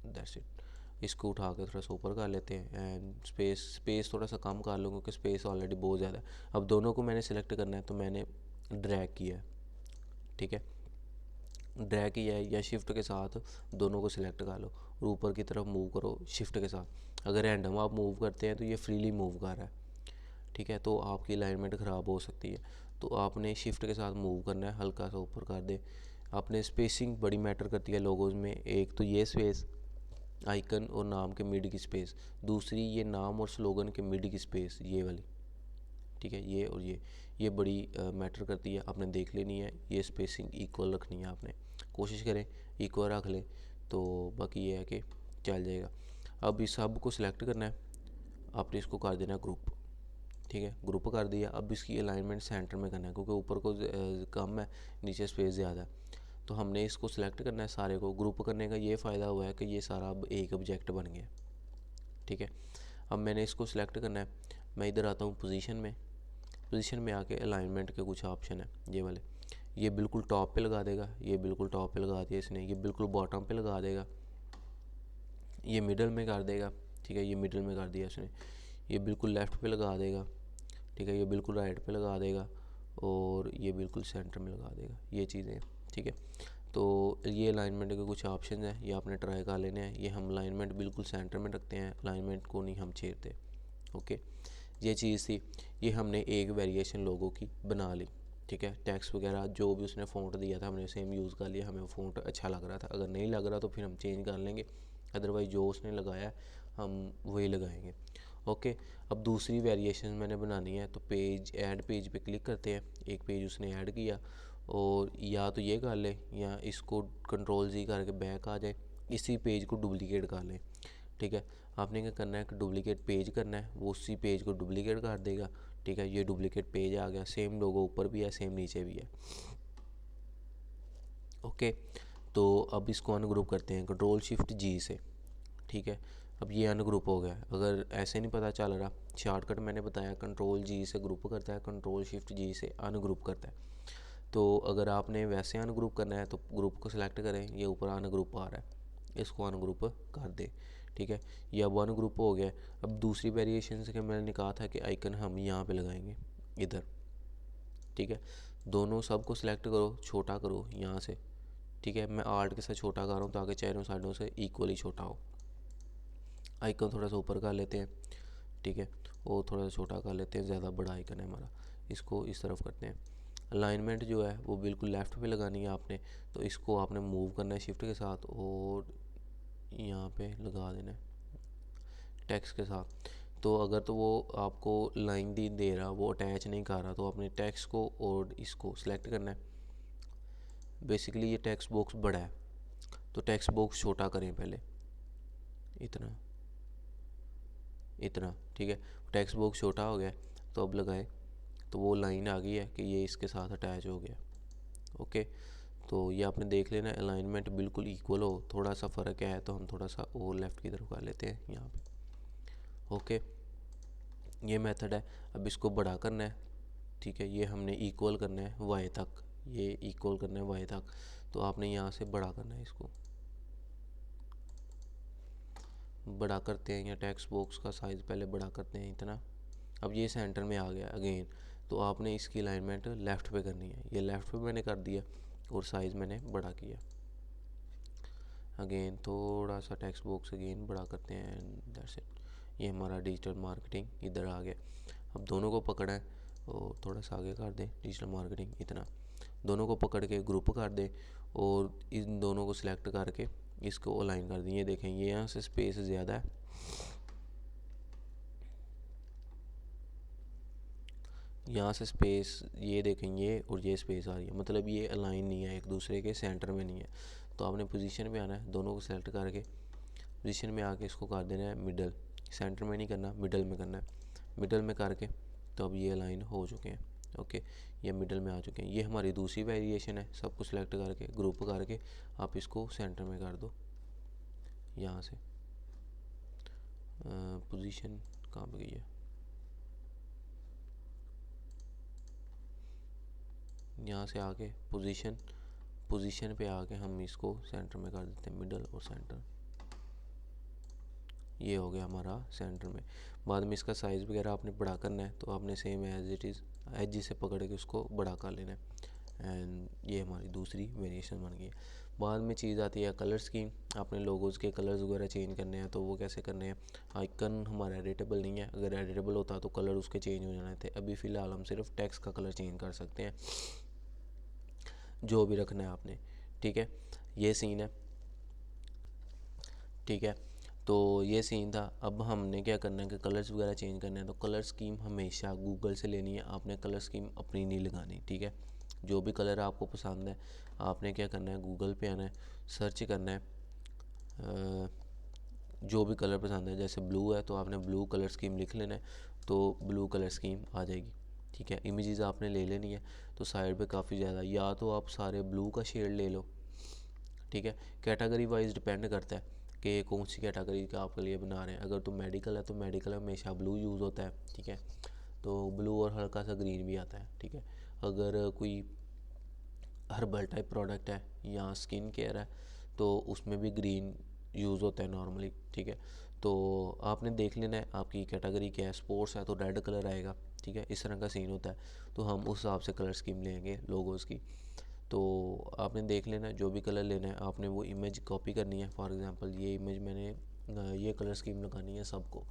दैट्स इट। इसको उठा के थोड़ा सा ऊपर कर लेते हैं, एंड स्पेस थोड़ा सा कम कर लो क्योंकि स्पेस ऑलरेडी बहुत ज़्यादा है। अब दोनों को मैंने सिलेक्ट करना है तो मैंने ड्रैग किया है, ठीक है। ड्रैग किया है या शिफ्ट के साथ दोनों को सिलेक्ट कर लो और ऊपर की तरफ मूव करो शिफ्ट के साथ। अगर रैंडम आप मूव करते हैं तो ये फ्रीली मूव कर रहा है, ठीक है, तो आपकी अलाइनमेंट ख़राब हो सकती है। तो आपने शिफ्ट के साथ मूव करना है, हल्का सा ऊपर कर दे। आपने स्पेसिंग बड़ी मैटर करती है लोगोज में। एक तो ये स्पेस, आइकन और नाम के मिड की स्पेस। दूसरी ये नाम और स्लोगन के मिड की स्पेस, ये वाली, ठीक है, ये और ये बड़ी मैटर करती है, आपने देख लेनी है। ये स्पेसिंग इक्वल रखनी है, आपने कोशिश करें इक्वल रख लें, तो बाकी ये है कि चल जाएगा। अब इस सब को सिलेक्ट करना है, आपने इसको कर देना ग्रुप, ठीक है, ग्रुप कर दिया। अब इसकी अलाइनमेंट सेंटर में करना है क्योंकि ऊपर को कम है, नीचे स्पेस ज़्यादा है। तो हमने इसको सिलेक्ट करना है, सारे को ग्रुप करने का ये फ़ायदा हुआ है कि ये सारा अब एक ऑब्जेक्ट बन गया, ठीक है। अब मैंने इसको सिलेक्ट करना है, मैं इधर आता हूँ पोजीशन में। पोजीशन में आके अलाइनमेंट के कुछ ऑप्शन है ये वाले। ये बिल्कुल टॉप पे लगा देगा, ये बिल्कुल टॉप पे लगा दिया इसने, ये बिल्कुल बॉटम पे लगा देगा, ये मिडल में कर देगा, ठीक है, ये मिडल में कर दिया इसने। ये बिल्कुल लेफ़्ट पे लगा देगा, ठीक है, ये बिल्कुल राइट पे लगा देगा, और ये बिल्कुल सेंटर में लगा देगा, ये चीज़ें, ठीक है। तो ये अलाइनमेंट के कुछ ऑप्शन हैं, ये आपने ट्राई कर लेने हैं। ये हम अलाइनमेंट बिल्कुल सेंटर में रखते हैं, अलाइनमेंट को नहीं हम छेड़ते। ओके, ये चीज़ थी। ये हमने एक वेरिएशन लोगों की बना ली, ठीक है। टेक्स्ट वगैरह जो भी उसने फ़ॉन्ट दिया था हमने सेम यूज़ कर लिया, हमें फ़ॉन्ट अच्छा लग रहा था। अगर नहीं लग रहा तो फिर हम चेंज कर लेंगे, अदरवाइज़ जो उसने लगाया हम वही लगाएंगे। ओके, अब दूसरी वेरिएशन मैंने बनानी है, तो पेज ऐड पेज पे क्लिक करते हैं। एक पेज उसने ऐड किया, और या तो ये कर ले या इसको कंट्रोल-Z करके बैक आ जाए, इसी पेज को डुप्लीकेट कर लें, ठीक है। आपने क्या करना है कि डुप्लीकेट पेज करना है, वो उसी पेज को डुप्लीकेट कर देगा, ठीक है। ये डुप्लीकेट पेज आ गया, सेम लोगो ऊपर भी है, सेम नीचे भी है। ओके, तो अब इसको अनग्रुप करते हैं Ctrl+Shift+G से, ठीक है। अब ये अनग्रुप हो गया। अगर ऐसे नहीं पता चल रहा, शॉर्टकट मैंने बताया, Ctrl+G से ग्रुप करता है, Ctrl+Shift+G से अनग्रुप करता है। तो अगर आपने वैसे अनग्रुप करना है तो ग्रुप को सिलेक्ट करें, ये ऊपर अनग्रुप आ रहा है, इसको अनग्रुप कर दे, ठीक है। ये अब अनग्रुप हो गया। अब दूसरी वेरिएशन से मैंने कहा था कि आइकन हम यहाँ पे लगाएंगे, इधर, ठीक है। दोनों सबको सिलेक्ट करो, छोटा करो यहाँ से, ठीक है। मैं आर्ट के साथ छोटा कर रहा हूँ ताकि चारों साइडों से इक्वली छोटा हो। आइकन थोड़ा सा ऊपर कर लेते हैं, ठीक है, और थोड़ा सा छोटा कर लेते हैं, ज़्यादा बड़ा आइकन है हमारा, इसको इस तरफ करते हैं। अलाइनमेंट जो है वो बिल्कुल लेफ़्ट पे लगानी है आपने, तो इसको आपने मूव करना है शिफ्ट के साथ, और यहाँ पे लगा देना है टेक्स्ट के साथ। तो अगर तो वो आपको लाइन दी दे रहा, वो अटैच नहीं कर रहा, तो आपने टेक्स्ट को और इसको सिलेक्ट करना है। बेसिकली ये टेक्स्ट बॉक्स बड़ा है, तो टेक्स्ट बॉक्स छोटा करें पहले, इतना इतना, ठीक है। टेक्स्ट बॉक्स छोटा हो गया, तो अब लगाएं, तो वो लाइन आ गई है कि ये इसके साथ अटैच हो गया। ओके, तो ये आपने देख लेना, अलाइनमेंट बिल्कुल इक्वल हो, थोड़ा सा फ़र्क है तो हम थोड़ा सा और लेफ़्ट की तरफ कर लेते हैं यहाँ पे। ओके, ये मेथड है। अब इसको बड़ा करना है, ठीक है, ये हमने इक्वल करना है वाई तक, ये इक्वल करना है वाई तक, तो आपने यहाँ से बड़ा करना है, इसको बड़ा करते हैं, या टेक्स्ट बॉक्स का साइज़ पहले बड़ा करते हैं इतना। अब ये सेंटर में आ गया अगेन, तो आपने इसकी अलाइनमेंट लेफ़्ट पे करनी है, ये लेफ़्ट पे मैंने कर दिया और साइज़ मैंने बड़ा किया। अगेन थोड़ा सा टेक्स्ट बॉक्स अगेन बड़ा करते हैं, दैट्स इट। ये हमारा डिजिटल मार्केटिंग इधर आ गया। अब दोनों को पकड़ा है और थोड़ा सा आगे कर दें, डिजिटल मार्केटिंग इतना, दोनों को पकड़ के ग्रुप कर दें, और इन दोनों को सिलेक्ट करके इसको अलाइन कर दें। ये देखें, ये यहाँ से स्पेस ज़्यादा है, यहाँ से स्पेस, ये देखें, ये और ये स्पेस आ रही है, मतलब ये अलाइन नहीं है, एक दूसरे के सेंटर में नहीं है। तो आपने पोजीशन में आना है, दोनों को सेलेक्ट करके पोजीशन में आके इसको कर देना है मिडल, सेंटर में नहीं करना, मिडल में करना है। मिडल में करके तो अब ये अलाइन हो चुके हैं। ओके, ये मिडल में आ चुके हैं। ये हमारी दूसरी वेरिएशन है। सब कुछ सेलेक्ट करके ग्रुप करके आप इसको सेंटर में कर दो। यहाँ से पोजीशन कहाँ पे गई है, यहाँ से आके पोजीशन पे आके हम इसको सेंटर में कर देते हैं, मिडल और सेंटर। ये हो गया हमारा सेंटर में। बाद में इसका साइज़ वगैरह आपने बड़ा करना है तो आपने same as it is as से पकड़ के उसको बड़ा कर लेना है। एंड ये हमारी दूसरी वेरिएशन बन गई है। बाद में चीज़ आती है कलर स्कीम। आपने लोगोज़ के कलर्स वगैरह चेंज करने हैं तो वो कैसे करने हैं। आइकन हमारा एडिटेबल नहीं है, अगर एडिटेबल होता तो कलर उसके चेंज हो जाने थे। अभी फ़िलहाल हम सिर्फ टेक्स्ट का कलर चेंज कर सकते हैं, जो भी रखना है आपने। ठीक है, ये सीन है। ठीक है, तो ये सीन था। अब हमने क्या करना है कि कलर्स वगैरह चेंज करने हैं तो कलर स्कीम हमेशा गूगल से लेनी है। आपने कलर स्कीम अपनी नहीं लगानी। ठीक है, जो भी कलर आपको पसंद है आपने क्या करना है, गूगल पे आना है, सर्च करना है। जो भी कलर पसंद है, जैसे ब्लू है तो आपने ब्लू कलर स्कीम लिख लेना है तो ब्लू कलर स्कीम आ जाएगी। ठीक है, इमेजेस आपने ले लेनी है तो साइड पे काफ़ी ज़्यादा, या तो आप सारे ब्लू का शेड ले लो। ठीक है, कैटेगरी वाइज डिपेंड करता है कि कौन सी कैटेगरी का आपके लिए बना रहे हैं। अगर तो मेडिकल है तो मेडिकल में हमेशा ब्लू यूज़ होता है। ठीक है, तो ब्लू और हल्का सा ग्रीन भी आता है। ठीक है, अगर कोई हर्बल टाइप प्रोडक्ट है या स्किन केयर है तो उसमें भी ग्रीन यूज़ होता है नॉर्मली। ठीक है, तो आपने देख लेना है आपकी कैटेगरी क्या है। स्पोर्ट्स है तो रेड कलर आएगा। ठीक है, इस तरह का सीन होता है, तो हम उस हिसाब से कलर स्कीम लेंगे लोगोज़ की। तो आपने देख लेना है जो भी कलर लेना है, आपने वो इमेज कॉपी करनी है। फॉर एग्जांपल ये इमेज मैंने ये कलर स्कीम लगानी है सबको,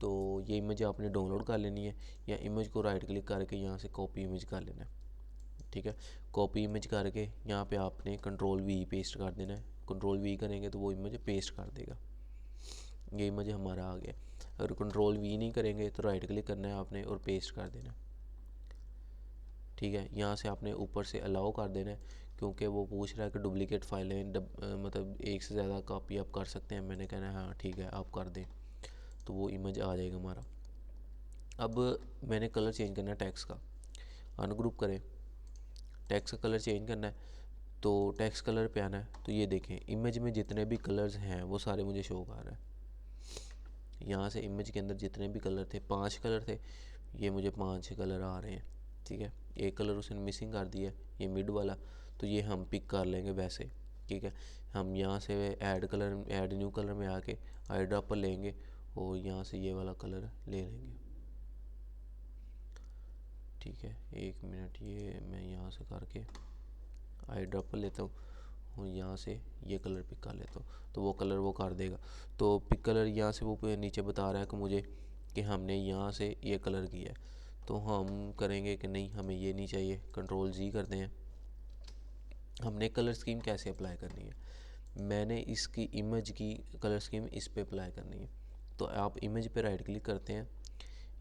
तो ये इमेज आपने डाउनलोड कर लेनी है या इमेज को राइट क्लिक करके यहाँ से कॉपी इमेज कर लेना है। ठीक है, कॉपी इमेज करके यहाँ पे आपने कंट्रोल वी पेस्ट कर देना है। कंट्रोल वी करेंगे तो वो इमेज पेस्ट कर देगा। ये इमेज हमारा आ गया। अगर कंट्रोल वी नहीं करेंगे तो राइट क्लिक करना है आपने और पेस्ट कर देना है। ठीक है, यहाँ से आपने ऊपर से अलाउ कर देना है क्योंकि वो पूछ रहा है कि डुप्लीकेट फाइलें मतलब एक से ज़्यादा कॉपी आप कर सकते हैं। मैंने कहना है हाँ ठीक है आप कर दें, तो वो इमेज आ जाएगा हमारा। अब मैंने कलर चेंज करना है टेक्स्ट का। अनग्रुप करें, टेक्स्ट का कलर चेंज करना है तो टेक्स्ट कलर पे आना है। तो ये देखें इमेज में जितने भी कलर्स हैं वो सारे मुझे शो कर रहे हैं। यहाँ से इमेज के अंदर जितने भी कलर थे, 5 कलर थे, ये मुझे 5 कलर आ रहे हैं। ठीक है, एक कलर उसने मिसिंग कर दिया, ये मिड वाला, तो ये हम पिक कर लेंगे वैसे। ठीक है, हम यहाँ से add colour, add new colour में आके आई ड्रॉपर लेंगे और यहाँ से ये वाला कलर ले लेंगे। ठीक है, 1 मिनट, ये मैं यहाँ से करके आई ड्रॉपर लेता हूँ और यहाँ से ये कलर पिक कर लेता हूँ, तो वो कलर वो कर देगा। तो पिक कलर यहाँ से वो नीचे बता रहा है कि मुझे कि हमने यहाँ से ये कलर किया है, तो हम करेंगे कि नहीं हमें ये नहीं चाहिए, कंट्रोल जी करते हैं। हमने कलर स्कीम कैसे अप्लाई करनी है, मैंने इसकी इमेज की कलर स्कीम इस पे अप्लाई करनी है। तो आप इमेज पे राइट क्लिक करते हैं,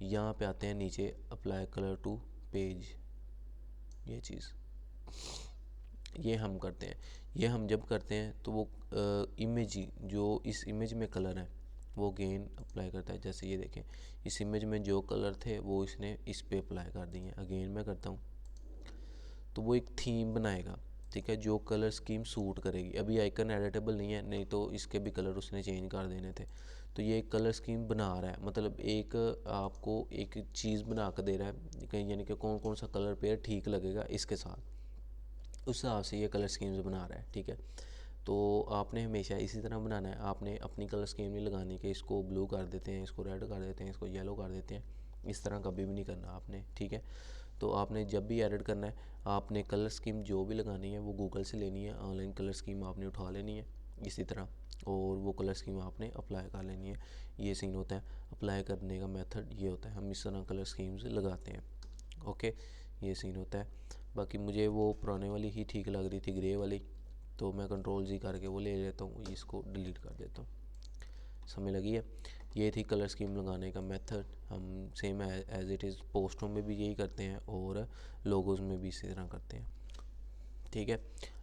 यहाँ पे आते हैं नीचे अप्लाई कलर टू पेज, ये चीज़ ये हम करते हैं। ये हम जब करते हैं तो वो इमेज जो इस इमेज में कलर है वो अगेन अप्लाई करता है। जैसे ये देखें इस इमेज में जो कलर थे वो इसने इस पे अप्लाई कर दिए हैं। अगेन मैं करता हूँ तो वो एक थीम बनाएगा। ठीक है, जो कलर स्कीम सूट करेगी। अभी आइकन एडिटेबल नहीं है, नहीं तो इसके भी कलर उसने चेंज कर देने थे। तो ये एक कलर स्कीम बना रहा है, मतलब एक आपको एक चीज़ बना कर दे रहा है, यानी कि कौन कौन सा कलर पेयर ठीक लगेगा इसके साथ, उस हिसाब से ये कलर स्कीम्स बना रहा है। ठीक है, तो आपने हमेशा इसी तरह बनाना है। आपने अपनी कलर स्कीम नहीं लगानी कि इसको ब्लू कर देते हैं, इसको रेड कर देते हैं, इसको येलो कर देते हैं, इस तरह कभी भी नहीं करना आपने। ठीक है, तो आपने जब भी एडिट करना है आपने कलर स्कीम जो भी लगानी है वो गूगल से लेनी है। ऑनलाइन कलर स्कीम आपने उठा लेनी है इसी तरह, और वो कलर स्कीम आपने अप्लाई कर लेनी है। ये सीन होता है। अप्लाई करने का मेथड ये होता है, हम इस तरह कलर स्कीम्स लगाते हैं। ओके, ये सीन होता है। बाकी मुझे वो पुराने वाली ही ठीक लग रही थी, ग्रे वाली, तो मैं कंट्रोल जी करके वो ले लेता हूँ, इसको डिलीट कर देता हूँ। समझ लगी है। ये थी कलर स्कीम लगाने का मेथड। हम सेम एज इट इज़ पोस्टों में भी यही करते हैं और लोगोज़ में भी इसी तरह करते हैं। ठीक है,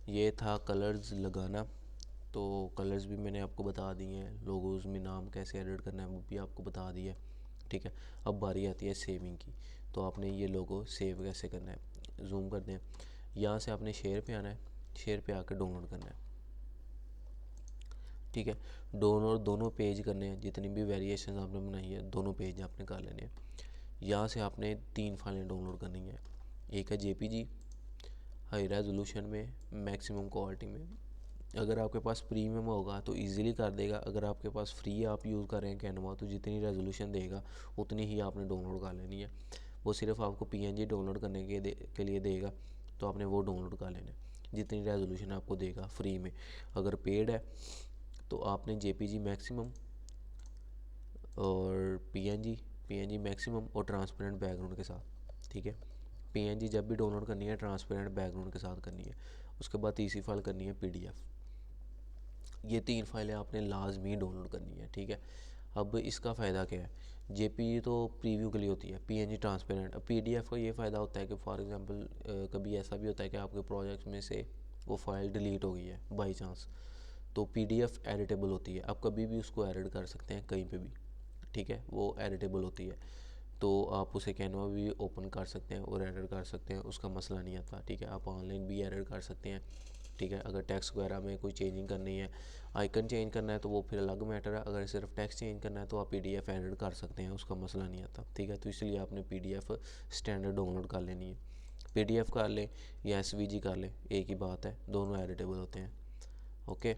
ये था कलर्स लगाना। तो कलर्स भी मैंने आपको बता दिए हैं, लोगोज़ में नाम कैसे एडिट करना है वो भी आपको बता दिया है। ठीक है। अब बारी आती है सेविंग की। तो आपने ये लोगो सेव कैसे करना है, जूम करते हैं, यहाँ से आपने शेयर पे आना है, शेयर पे आकर डाउनलोड करना है, ठीक है। डाउनलोड दोनों पेज करने हैं, जितनी भी वेरिएशन आपने बनाई है दोनों पेज आपने कर लेने हैं। यहाँ से आपने 3 फाइलें डाउनलोड करनी है, एक है जेपीजी हाई रेजोल्यूशन में, मैक्सिमम क्वालिटी में। अगर आपके पास प्रीमियम होगा तो इजीली कर देगा, अगर आपके पास फ्री आप यूज़ कर रहे हैं कैनवा तो जितनी रेजोल्यूशन देगा उतनी ही आपने डाउनलोड कर लेनी है। वो सिर्फ आपको पीएनजी डाउनलोड करने के लिए देगा, तो आपने वो डाउनलोड कर लेना है जितनी रेजोल्यूशन आपको देगा फ्री में। अगर पेड है तो आपने जेपीजी मैक्सिमम और पीएनजी मैक्सिमम और ट्रांसपेरेंट बैकग्राउंड के साथ, ठीक है। पीएनजी जब भी डाउनलोड करनी है ट्रांसपेरेंट बैकग्राउंड के साथ करनी है। उसके बाद तीसरी फाइल करनी है पीडीएफ। ये 3 फाइलें आपने लाजमी डाउनलोड करनी है, ठीक है। अब इसका फ़ायदा क्या है, जेपीजी तो प्रीव्यू के लिए होती है, पीएनजी ट्रांसपेरेंट। अब पीडीएफ का ये फ़ायदा होता है कि फॉर एग्जांपल कभी ऐसा भी होता है कि आपके प्रोजेक्ट में से वो फाइल डिलीट हो गई है बाई चांस, तो पीडीएफ एडिटेबल होती है, आप कभी भी उसको एडिट कर सकते हैं कहीं पे भी, ठीक है। वो एडिटेबल होती है, तो आप उसे कैनवा भी ओपन कर सकते हैं और एडिट कर सकते हैं, उसका मसला नहीं आता, ठीक है। आप ऑनलाइन भी एडिट कर सकते हैं, ठीक है। अगर टेक्स्ट वगैरह में कोई चेंजिंग करनी है, आइकन चेंज करना है तो वो फिर अलग मैटर है। अगर सिर्फ टेक्स्ट चेंज करना है तो आप पीडीएफ एडिट कर सकते हैं, उसका मसला नहीं आता, ठीक है। तो इसलिए आपने पीडीएफ स्टैंडर्ड डाउनलोड कर लेनी है। पीडीएफ कर ले या एसवीजी कर ले, एक ही बात है, दोनों एडिटेबल होते हैं, ओके।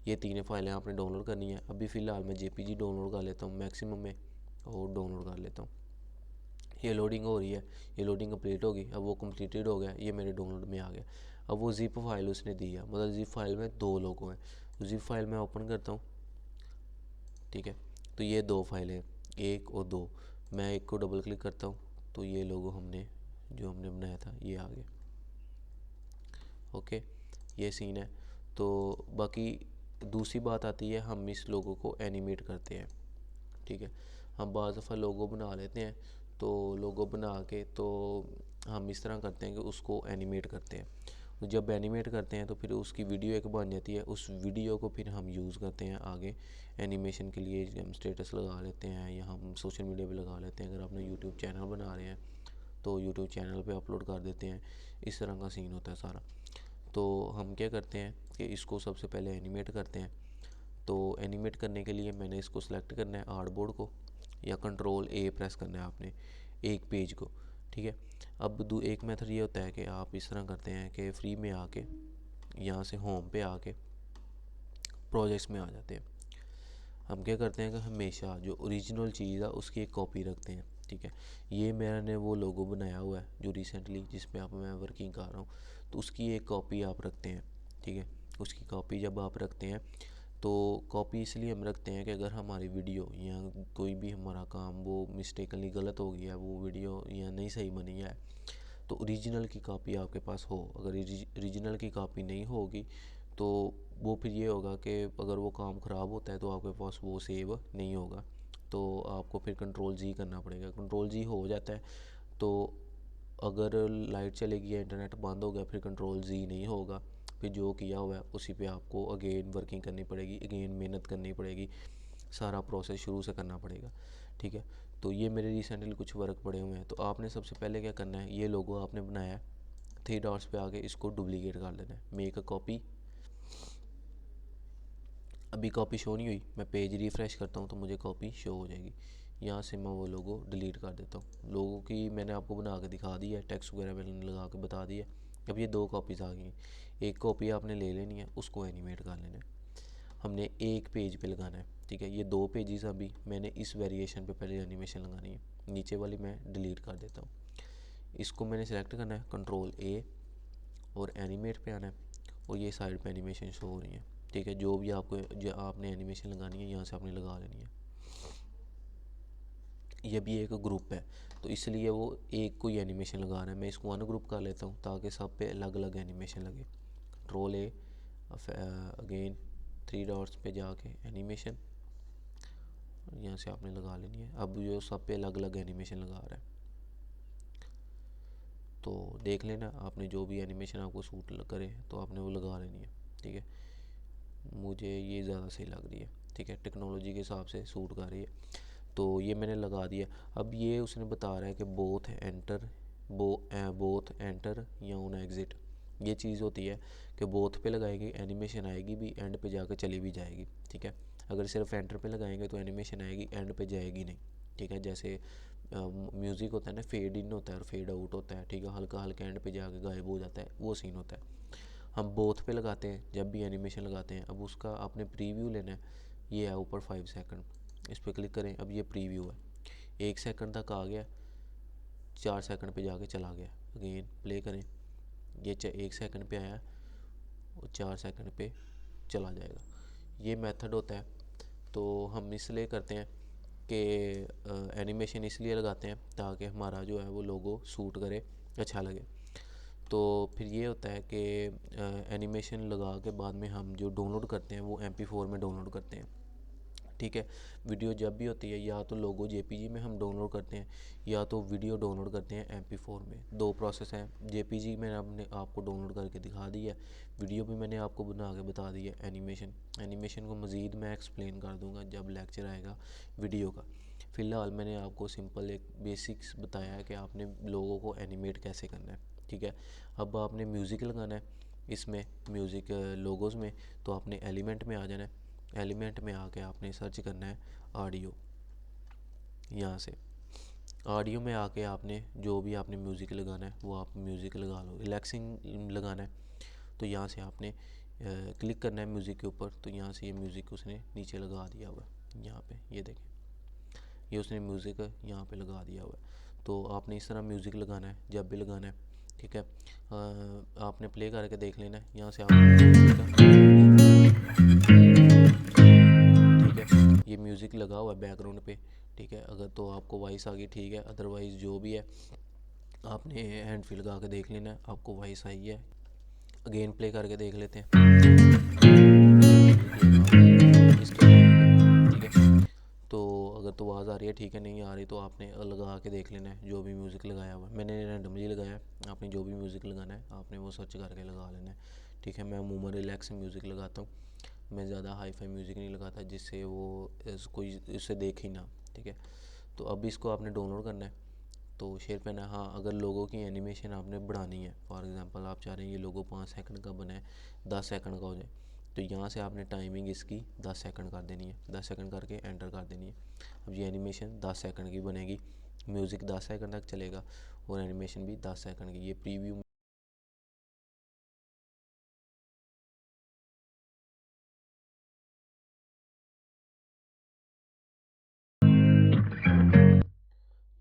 ये 3 फाइलें आपने डाउनलोड करनी है। अभी फ़िलहाल मैं जेपीजी डाउनलोड कर लेता हूँ मैक्सिमम में और डाउनलोड कर लेता हूँ। ये लोडिंग हो रही है, ये लोडिंग कंप्लीट होगी, अब वो कंप्लीटेड हो गया, ये मेरे डाउनलोड में आ गया। अब वो जिप फाइल उसने दी है, मतलब जिप फाइल में 2 लोगो हैं, तो जिप फाइल मैं ओपन करता हूँ, ठीक है। तो ये 2 फाइलें हैं, 1 और 2। मैं एक को डबल क्लिक करता हूँ तो ये लोगो जो हमने बनाया था ये आ गया, ओके। ये सीन है। तो बाकी दूसरी बात आती है, हम इस लोगो को एनिमेट करते हैं, ठीक है। हम बाज़ दफ़ा लोगो बना लेते हैं, तो लोगो बना के तो हम इस तरह करते हैं कि उसको एनिमेट करते हैं। तो जब एनिमेट करते हैं तो फिर उसकी वीडियो एक बन जाती है, उस वीडियो को फिर हम यूज़ करते हैं आगे एनिमेशन के लिए। हम स्टेटस लगा लेते हैं या हम सोशल मीडिया पे लगा लेते हैं। अगर आपने यूट्यूब चैनल बना रहे हैं तो यूट्यूब चैनल पे अपलोड कर देते हैं, इस तरह का सीन होता है सारा। तो हम क्या करते हैं कि इसको सबसे पहले एनिमेट करते हैं। तो एनिमेट करने के लिए मैंने इसको सेलेक्ट करना है आर्टबोर्ड को, या कंट्रोल ए प्रेस करना है आपने एक पेज को, ठीक है। अब एक मेथड ये होता है कि आप इस तरह करते हैं कि फ्री में आके यहाँ से होम पे आके प्रोजेक्ट्स में आ जाते हैं। हम क्या करते हैं कि हमेशा जो ओरिजिनल चीज़ है उसकी एक कॉपी रखते हैं, ठीक है। ये मैंने वो लोगो बनाया हुआ है जो रिसेंटली जिस पे आप मैं वर्किंग कर रहा हूँ, तो उसकी एक कॉपी आप रखते हैं, ठीक है। उसकी कॉपी जब आप रखते हैं तो कॉपी इसलिए हम रखते हैं कि अगर हमारी वीडियो या कोई भी हमारा काम वो मिस्टेकली गलत हो गया, वो वीडियो या नहीं सही बनी है, तो ओरिजिनल की कॉपी आपके पास हो। अगर ओरिजिनल की कॉपी नहीं होगी तो वो फिर ये होगा कि अगर वो काम ख़राब होता है तो आपके पास वो सेव नहीं होगा, तो आपको फिर कंट्रोल जी करना पड़ेगा। कंट्रोल जी हो जाता है तो अगर लाइट चलेगी या इंटरनेट बंद हो गया फिर कंट्रोल जी नहीं होगा, फिर जो किया हुआ है उसी पे आपको अगेन वर्किंग करनी पड़ेगी, अगेन मेहनत करनी पड़ेगी, सारा प्रोसेस शुरू से करना पड़ेगा, ठीक है। तो ये मेरे रिसेंटली कुछ वर्क पड़े हुए हैं। तो आपने सबसे पहले क्या करना है, ये लोगो आपने बनाया है, 3 डॉट्स पे आके इसको डुप्लीकेट कर लेना है, मेक अ कॉपी। अभी कॉपी शो नहीं हुई, मैं पेज रिफ़्रेश करता हूँ तो मुझे कॉपी शो हो जाएगी। यहाँ से मैं वो लोगो डिलीट कर देता हूँ। लोगों की मैंने आपको बना के दिखा दी है, टेक्स्ट वगैरह मैंने लगा के बता दिया। अब ये 2 कॉपीज़ आ गई हैं, एक कॉपी आपने ले लेनी है, उसको एनिमेट कर लेना है, हमने एक पेज पे लगाना है, ठीक है। ये 2 पेजेस अभी मैंने इस वेरिएशन पे पहले एनिमेशन लगानी है, नीचे वाली मैं डिलीट कर देता हूँ। इसको मैंने सेलेक्ट करना है कंट्रोल ए और एनिमेट पे आना है, और ये साइड पे एनिमेशन शो हो रही है, ठीक है। जो भी आपने एनिमेशन लगानी है यहाँ से आपने लगा लेनी है। ये भी एक ग्रुप है तो इसलिए वो एक कोई एनिमेशन लगा रहा है, मैं इसको अनग्रुप कर लेता हूँ ताकि सब पे अलग अलग एनिमेशन लगे। कंट्रोल ए, अगेन 3 डॉट्स पे जाके एनिमेशन, यहाँ से आपने लगा लेनी है। अब जो सब पे अलग अलग एनिमेशन लगा रहा है, तो देख लेना आपने जो भी एनिमेशन आपको सूट करे तो आपने वो लगा लेनी है, ठीक है। मुझे ये ज़्यादा सही लग रही है, ठीक है, टेक्नोलॉजी के हिसाब से सूट कर रही है। तो ये मैंने लगा दिया। अब ये उसने बता रहा है कि बोथ एंटर या ऑन एग्ज़िट, ये चीज़ होती है कि बोथ पे लगाएंगे एनिमेशन आएगी भी, एंड पे जाकर चली भी जाएगी, ठीक है। अगर सिर्फ एंटर पे लगाएंगे तो एनिमेशन आएगी, एंड पे जाएगी नहीं, ठीक है। जैसे म्यूज़िक होता है ना, फेड इन होता है और फेड आउट होता है, ठीक है, हल्का हल्का एंड पे जाके गायब हो जाता है, वो सीन होता है। हम बोथ पे लगाते हैं जब भी एनिमेशन लगाते हैं। अब उसका आपने प्रीव्यू लेना है, ये है ऊपर 5 सेकंड, इस पर क्लिक करें। अब ये प्रीव्यू है, 1 सेकंड तक आ गया, 4 सेकंड पे जाके चला गया। अगेन प्ले करें, ये 1 सेकंड पे आया और 4 सेकंड पे चला जाएगा। ये मेथड होता है। तो हम इसलिए करते हैं कि एनिमेशन इसलिए लगाते हैं ताकि हमारा जो है वो लोगो सूट करे, अच्छा लगे। तो फिर ये होता है कि एनिमेशन लगा के बाद में हम जो डाउनलोड करते हैं वो MP4 में डाउनलोड करते हैं, ठीक है। वीडियो जब भी होती है या तो लोगो JPG में हम डाउनलोड करते हैं या तो वीडियो डाउनलोड करते हैं MP4 में। दो प्रोसेस हैं। JPG मैंने अपने आपको डाउनलोड करके दिखा दी है, वीडियो भी मैंने आपको बना के बता दी है। एनिमेशन को मज़ीद मैं एक्सप्लेन कर दूंगा जब लेक्चर आएगा वीडियो का। फ़िलहाल मैंने आपको सिंपल एक बेसिक्स बताया है कि आपने लोगों को एनिमेट कैसे करना है, ठीक है। अब आपने म्यूज़िक लगाना है इसमें, म्यूज़िक लोगोज़ में, तो आपने एलिमेंट में आ जाना है। एलिमेंट में आके आपने सर्च करना है ऑडियो। यहाँ से ऑडियो में आके आपने जो भी आपने म्यूज़िक लगाना है वो आप म्यूज़िक लगा लो। रिलैक्सिंग लगाना है तो यहाँ से आपने क्लिक करना है म्यूज़िक के ऊपर, तो यहाँ से ये म्यूज़िक उसने नीचे लगा दिया हुआ है। यहाँ पे ये देखें, ये उसने म्यूज़िक यहाँ पे लगा दिया हुआ है। तो आपने इस तरह म्यूज़िक लगाना है जब भी लगाना है, ठीक है। आपने प्ले करके देख लेना है। यहाँ से आप ठीक है, ये म्यूज़िक लगा हुआ है बैकग्राउंड पे, ठीक है। अगर तो आपको वॉइस आ गई, ठीक है, अदरवाइज़ जो भी है आपने हैंड फ्री लगा के देख लेना है, आपको वॉइस आई है। अगेन प्ले करके देख लेते हैं, म्यूज़िक लगा हुआ है इसके टाइम पे, ठीक है। तो अगर तो आवाज़ आ रही है, ठीक है, नहीं आ रही तो आपने लगा के देख लेना है जो भी म्यूज़िक लगाया हुआ है। मैंने रैंडमली लगाया है, आपने जो भी म्यूज़िक लगाना है आपने वो सर्च करके लगा लेना है, ठीक है। मैं अमूमन रिलैक्सिंग म्यूज़िक लगाता हूँ, मैं ज़्यादा हाई फाई म्यूज़िक नहीं लगाता जिससे वो कोई इसे देख ही ना, ठीक है। तो अब इसको आपने डाउनलोड करना है, तो शेयर पे ना। हाँ, अगर लोगों की एनिमेशन आपने बढ़ानी है, फॉर एग्जांपल आप चाह रहे हैं ये लोगो 5 सेकंड का बना है, 10 सेकंड का हो जाए, तो यहाँ से आपने टाइमिंग इसकी 10 सेकंड कर देनी है, 10 सेकंड करके एंटर कर देनी है। अब ये एनिमेशन 10 सेकंड की बनेगी, म्यूज़िक 10 सेकंड तक चलेगा और एनिमेशन भी 10 सेकंड की। ये प्रीव्यू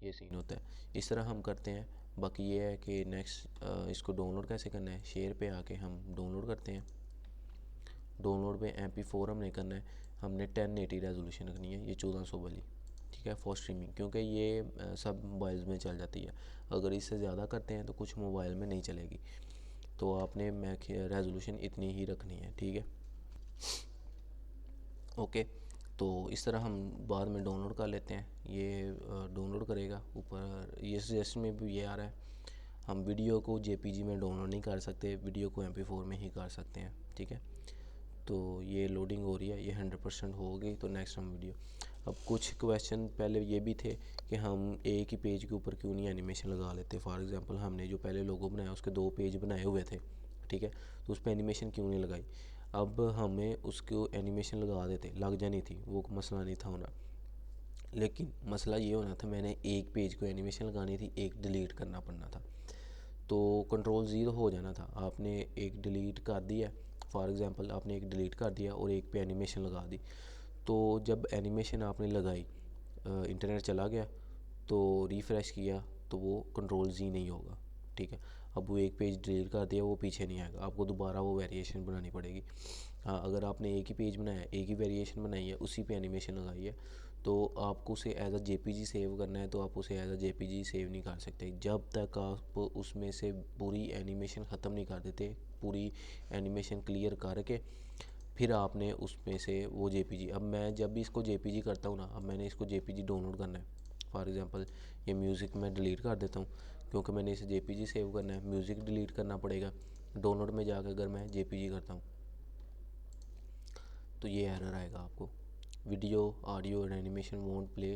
ये सीन होता है, इस तरह हम करते हैं। बाकी ये है कि नेक्स्ट इसको डाउनलोड कैसे करना है, शेयर पे आके हम डाउनलोड करते हैं। डाउनलोड पे MP4 हमने करना है, हमने 1080 रेजोल्यूशन रखनी है, ये 1400 वाली, ठीक है, फॉर स्ट्रीमिंग, क्योंकि ये सब मोबाइल्स में चल जाती है। अगर इससे ज़्यादा करते हैं तो कुछ मोबाइल में नहीं चलेगी, तो आपने रेजोल्यूशन इतनी ही रखनी है, ठीक है, ओके। तो इस तरह हम बाद में डाउनलोड कर लेते हैं। ये डाउनलोड करेगा ऊपर, ये सजेशन में भी ये आ रहा है। हम वीडियो को JPG में डाउनलोड नहीं कर सकते, वीडियो को MP4 में ही कर सकते हैं, ठीक है। तो ये लोडिंग हो रही है, ये 100% हो गई, तो नेक्स्ट हम वीडियो। अब कुछ क्वेश्चन पहले ये भी थे कि हम एक ही पेज के ऊपर क्यों नहीं एनिमेशन लगा लेते। फॉर एग्जांपल हमने जो पहले लोगो बनाया उसके 2 पेज बनाए हुए थे, ठीक है, तो उस पर एनिमेशन क्यों नहीं लगाई। अब हमें उसको एनिमेशन लगा देते, लग जानी थी, वो मसला नहीं था होना। लेकिन मसला ये होना था, मैंने एक पेज को एनिमेशन लगानी थी, एक डिलीट करना पड़ना था, तो Ctrl+0 हो जाना था। आपने एक डिलीट कर दिया, फॉर एग्जांपल आपने एक डिलीट कर दिया और एक पे एनिमेशन लगा दी, तो जब एनिमेशन आपने लगाई इंटरनेट चला गया तो रिफ़्रेश किया तो वो Ctrl+Z नहीं होगा, ठीक है। अब वो एक पेज डिलीट कर दिया, वो पीछे नहीं आएगा, आपको दोबारा वो वेरिएशन बनानी पड़ेगी। हाँ, अगर आपने एक ही पेज बनाया, एक ही वेरिएशन बनाई है, उसी पे एनिमेशन लगाई है, तो आपको उसे एज अ JPG सेव करना है, तो आप उसे एज अ JPG सेव नहीं कर सकते जब तक आप उसमें से पूरी एनिमेशन ख़त्म नहीं कर देते, पूरी एनिमेशन क्लियर करके फिर आपने उसमें से वो JPG। अब मैं जब भी इसको JPG करता हूँ ना, अब मैंने इसको JPG डाउनलोड करना है, फॉर एग्जांपल ये म्यूज़िक मैं डिलीट कर देता हूँ क्योंकि मैंने इसे JPG सेव करना है, म्यूज़िक डिलीट करना पड़ेगा। डाउनलोड में जाकर अगर मैं JPG करता हूँ तो ये एरर आएगा आपको, video audio and animation won't play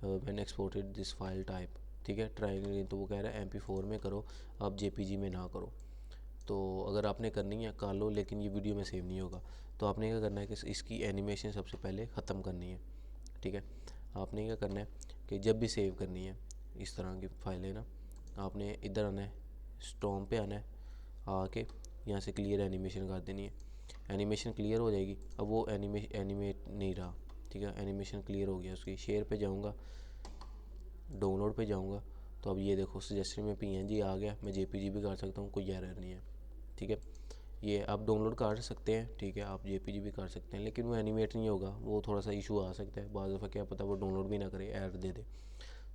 when exported this file type, ठीक है। ट्राइंगल तो वो कह रहा है MP4 में करो, आप JPG में ना करो। तो अगर आपने करनी है कर लो, लेकिन ये वीडियो में सेव नहीं होगा। तो आपने क्या करना है कि इसकी एनिमेशन सबसे पहले ख़त्म करनी है, ठीक है। आपने क्या करना है कि जब भी सेव करनी है इस तरह की फाइलें ना, आपने इधर आना है, स्टॉम पे आना है, आके यहाँ से क्लियर एनिमेशन कर देनी है। एनिमेशन क्लियर हो जाएगी। अब वो एनिमेट नहीं रहा, ठीक है। एनिमेशन क्लियर हो गया उसकी। शेयर पे जाऊँगा, डाउनलोड पे जाऊँगा, तो अब ये देखो सजेशन में PNG आ गया। मैं JPG भी कर सकता हूँ, कोई एरर नहीं है, ठीक है। ये आप डाउनलोड कर सकते हैं, ठीक है। आप JPG भी कर सकते हैं, लेकिन वो एनिमेट नहीं होगा, वो थोड़ा सा इशू आ सकता है बाद दफ़ा, क्या पता वो डाउनलोड भी ना करे, एरर दे दे।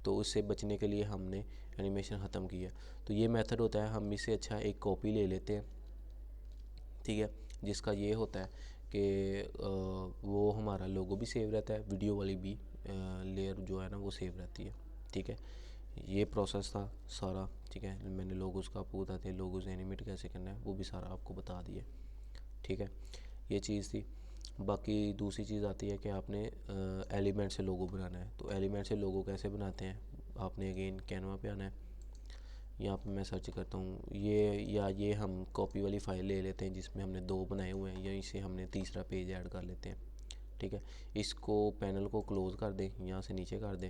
तो उससे बचने के लिए हमने एनिमेशन ख़त्म किया। तो ये मेथड होता है, हम इससे अच्छा एक कॉपी ले लेते हैं, ठीक है, जिसका ये होता है कि वो हमारा लोगो भी सेव रहता है, वीडियो वाली भी लेयर जो है ना वो सेव रहती है, ठीक है। ये प्रोसेस था सारा, ठीक है। मैंने लोगोस का आपको बताते हैं, लोगोस एनिमेट कैसे करना है वो भी सारा आपको बता दिया, ठीक है। ये चीज़ थी। बाकी दूसरी चीज़ आती है कि आपने एलिमेंट से लोगो बनाना है। तो एलिमेंट से लोगो कैसे बनाते हैं, आपने अगेन कैनवा पे आना है। यहाँ पे मैं सर्च करता हूँ ये हम कॉपी वाली फ़ाइल ले लेते हैं जिसमें हमने 2 बनाए हुए हैं, यहीं से हमने तीसरा पेज ऐड कर लेते हैं, ठीक है। इसको पैनल को क्लोज़ कर दें, यहाँ से नीचे कर दें,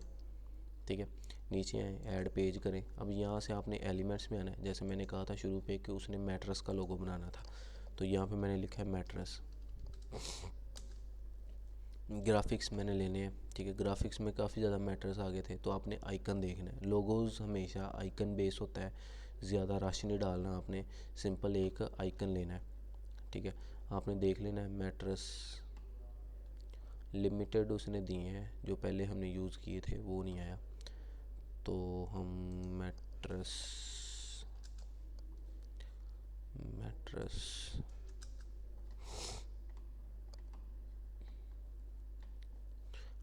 ठीक है। नीचे आए, ऐड पेज करें। अब यहाँ से आपने एलिमेंट्स में आना है। जैसे मैंने कहा था शुरू पे कि उसने मैट्रेस का लोगो बनाना था, तो यहाँ पे मैंने लिखा है मैट्रेस। ग्राफिक्स मैंने लेने हैं, ठीक है। ग्राफिक्स में काफ़ी ज़्यादा मैटर्स आ गए थे, तो आपने आइकन देखना है। लोगोज़ हमेशा आइकन बेस होता है, ज़्यादा रश नहीं डालना, आपने सिंपल एक आइकन लेना है, ठीक है। आपने देख लेना है मैट्रेस लिमिटेड उसने दिए हैं, जो पहले हमने यूज़ किए थे वो नहीं आया। तो हम मैट्रेस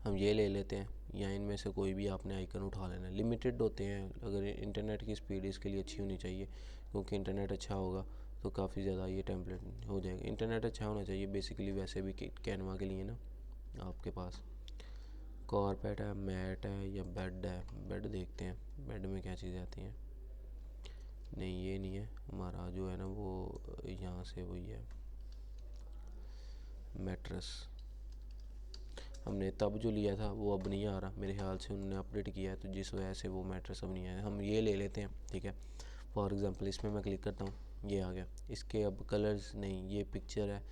हम ये ले लेते हैं, या इनमें से कोई भी आपने आइकन उठा लेना है। लिमिटेड होते हैं, अगर इंटरनेट की स्पीड इसके लिए अच्छी होनी चाहिए, क्योंकि इंटरनेट अच्छा होगा तो काफ़ी ज़्यादा ये टेम्पलेट हो जाएगा। इंटरनेट अच्छा होना चाहिए बेसिकली, वैसे भी कैनवा के लिए ना। आपके पास कारपेट है, मैट है या बेड है। बेड देखते हैं, बेड में क्या चीज़ें आती हैं। नहीं ये नहीं है हमारा, जो है ना वो यहाँ से वही है मैट्रेस। हमने तब जो लिया था वो अब नहीं आ रहा, मेरे ख्याल से उन्होंने अपडेट किया है, तो जिस वजह से वो मैट्रेस अब नहीं आया। हम ये ले लेते हैं, ठीक है। फॉर एग्ज़ाम्पल इसमें मैं क्लिक करता हूँ, ये आ गया। इसके अब कलर्स नहीं, ये पिक्चर है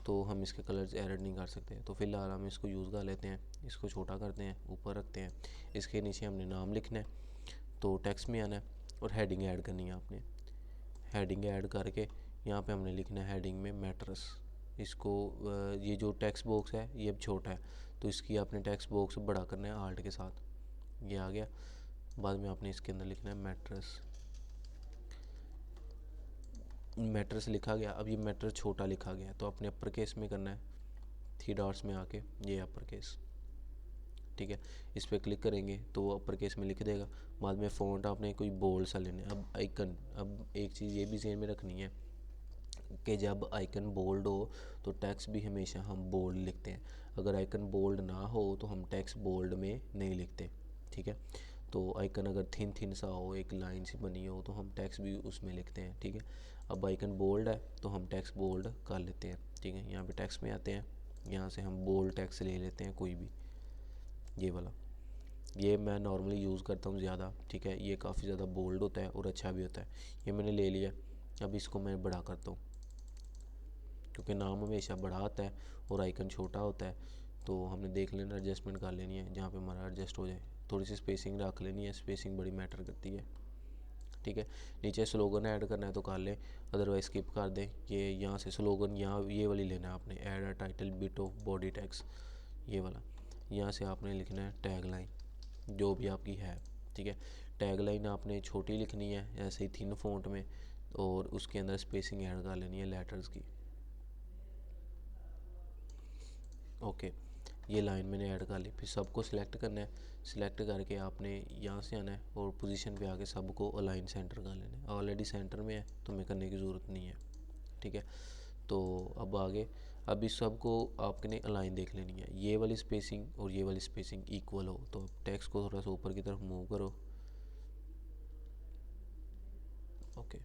तो हम इसके कलर्स एडिट नहीं कर सकते। तो फ़िलहाल हम इसको यूज़ कर लेते हैं, इसको छोटा करते हैं, ऊपर रखते हैं। इसके नीचे हमने नाम लिखना है, तो टेक्स्ट में आना है और हेडिंग ऐड करनी है आपने। हेडिंग ऐड करके यहाँ पे हमने लिखना है हेडिंग में मैट्रेस। इसको ये जो टेक्स्ट बॉक्स है ये अब छोटा है, तो इसकी आपने टेक्स्ट बॉक्स बड़ा करना है आल्ट के साथ। ये आ गया। बाद में आपने इसके अंदर लिखना है मैट्रेस। मैट्रेस लिखा गया। अब ये मैट्रेस छोटा लिखा गया, तो अपने अपर केस में करना है, 3 डॉट्स में आके ये अपर केस, ठीक है। इस पर क्लिक करेंगे तो वो अपर केस में लिख देगा। बाद में फ़ॉन्ट आपने कोई बोल्ड सा लेना है। अब आइकन, अब एक चीज़ ये भी ज़हन में रखनी है कि जब आइकन बोल्ड हो तो टेक्स्ट भी हमेशा हम बोल्ड लिखते हैं। अगर आइकन बोल्ड ना हो तो हम टेक्स्ट बोल्ड में नहीं लिखते, ठीक है। तो आइकन अगर थिन सा हो, एक लाइन सी बनी हो, तो हम टेक्स्ट भी उसमें लिखते हैं, ठीक है। अब आइकन बोल्ड है तो हम टेक्स्ट बोल्ड कर लेते हैं, ठीक है। यहाँ पे टेक्स्ट में आते हैं, यहाँ से हम बोल्ड टेक्स्ट ले लेते हैं कोई भी, ये वाला। ये मैं नॉर्मली यूज़ करता हूँ ज़्यादा, ठीक है। ये काफ़ी ज़्यादा बोल्ड होता है और अच्छा भी होता है। ये मैंने ले लिया। अब इसको मैं बड़ा करता हूँ, क्योंकि नाम हमेशा बड़ा आता है और आइकन छोटा होता है। तो हमने देख लेना, एडजस्टमेंट कर लेनी है जहाँ पे हमारा एडजस्ट हो जाए। थोड़ी सी स्पेसिंग रख लेनी है, स्पेसिंग बड़ी मैटर करती है, ठीक है। नीचे स्लोगन ऐड करना है तो कर लें, अदरवाइज स्किप कर दें। ये यहाँ से स्लोगन यहाँ ये वाली लेना है आपने, add a title bit of body tax, ये वाला। यहाँ से आपने लिखना है टैग लाइन, जो भी आपकी है, ठीक है। टैग लाइन आपने छोटी लिखनी है, ऐसे ही थिन फॉन्ट में, और उसके अंदर स्पेसिंग ऐड कर लेनी है लेटर्स की। ओके, ये लाइन मैंने ऐड कर ली। फिर सबको सिलेक्ट करना है। सिलेक्ट करके आपने यहाँ से आना है और पोजीशन पे आके सबको अलाइन सेंटर कर लेना है। ऑलरेडी सेंटर में है तो हमें करने की ज़रूरत नहीं है, ठीक है। तो अब आगे अब इस सब को आपने अलाइन देख लेनी है, ये वाली स्पेसिंग और ये वाली स्पेसिंग इक्वल हो। तो टेक्स्ट को थोड़ा सा ऊपर की तरफ मूव करो, ओके,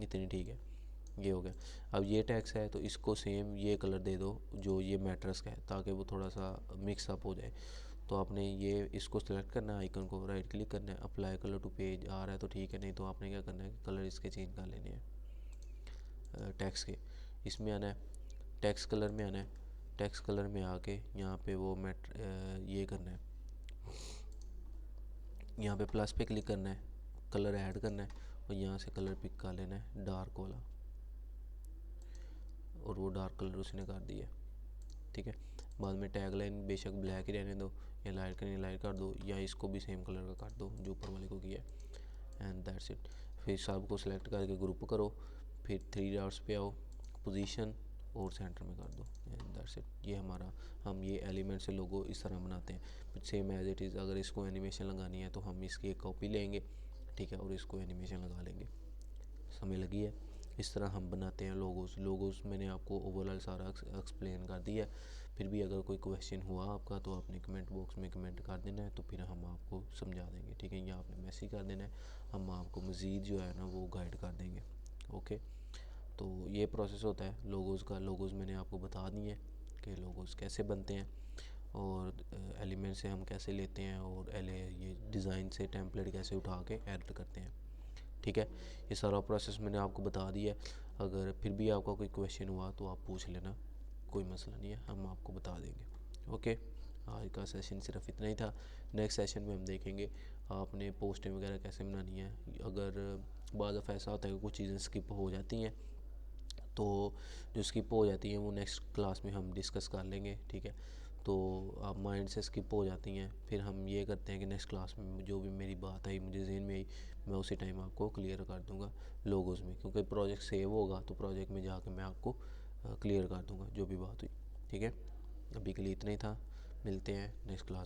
इतनी ठीक है, ये हो गया। अब ये टेक्स्ट है तो इसको सेम ये कलर दे दो जो ये मैट्रस का है, ताकि वो थोड़ा सा मिक्स अप हो जाए। तो आपने ये इसको सेलेक्ट करना है, आइकन को राइट क्लिक करना है, अप्लाई कलर टू पेज आ रहा है तो ठीक है, नहीं तो आपने क्या करना है कि कलर इसके चेंज कर लेने हैं। टेक्स्ट के इसमें आना है, टेक्स्ट कलर में आना है, टेक्स्ट कलर में आके यहाँ पे वो ये करना है, यहाँ पे प्लस पे क्लिक करना है, कलर ऐड करना है और यहाँ से कलर पिक कर लेना है डार्क वाला, और वो डार्क कलर उसने कर दिया, ठीक है। बाद में टैग लाइन बेशक ब्लैक ही रहने दो, या लाइट करनी लाइट कर दो, या इसको भी सेम कलर का कर दो जो ऊपर वाले को किया है, एंड दैट्स इट। फिर सब को सिलेक्ट करके ग्रुप करो, फिर 3 डॉट्स पे आओ, पोजीशन और सेंटर में कर दो, एंड दैट्स इट। ये हमारा, हम ये एलिमेंट से लोगो इस तरह बनाते हैं सेम एज इट इज़। अगर इसको एनिमेशन लगानी है तो हम इसकी एक कॉपी लेंगे, ठीक है, और इसको एनिमेशन लगा लेंगे। समझ लगी है? इस तरह हम बनाते हैं लोगोस मैंने आपको ओवरऑल सारा एक्सप्लेन कर दिया। फिर भी अगर कोई क्वेश्चन हुआ आपका तो आपने कमेंट बॉक्स में कमेंट कर देना है, तो फिर हम आपको समझा देंगे, ठीक है, या आपने मैसेज कर देना है, हम आपको मज़ीद जो है ना वो गाइड कर देंगे। ओके, तो ये प्रोसेस होता है लोगोस का। लोगोस मैंने आपको बता दिए हैं कि लोगोस कैसे बनते हैं, और एलिमेंट से हम कैसे लेते हैं, और ये डिज़ाइन से टेम्पलेट कैसे उठा के एडिट करते हैं, ठीक है। ये सारा प्रोसेस मैंने आपको बता दिया है। अगर फिर भी आपका कोई क्वेश्चन हुआ तो आप पूछ लेना, कोई मसला नहीं है, हम आपको बता देंगे। ओके, आज का सेशन सिर्फ इतना ही था। नेक्स्ट सेशन में हम देखेंगे आपने पोस्टें वगैरह कैसे बनानी है। अगर बाद दफ़ा ऐसा होता है कि कुछ चीज़ें स्किप हो जाती हैं, तो जो स्किप हो जाती हैं वो नेक्स्ट क्लास में हम डिस्कस कर लेंगे, ठीक है। तो आप माइंड से स्किप हो जाती हैं, फिर हम ये करते हैं कि नेक्स्ट क्लास में जो भी मेरी बात आई मुझे जहन में आई, मैं उसी टाइम आपको क्लियर कर दूंगा लोगोस में, क्योंकि प्रोजेक्ट सेव होगा तो प्रोजेक्ट में जाके मैं आपको क्लियर कर दूंगा जो भी बात हुई, ठीक है। अभी के लिए इतना ही था, मिलते हैं नेक्स्ट क्लास।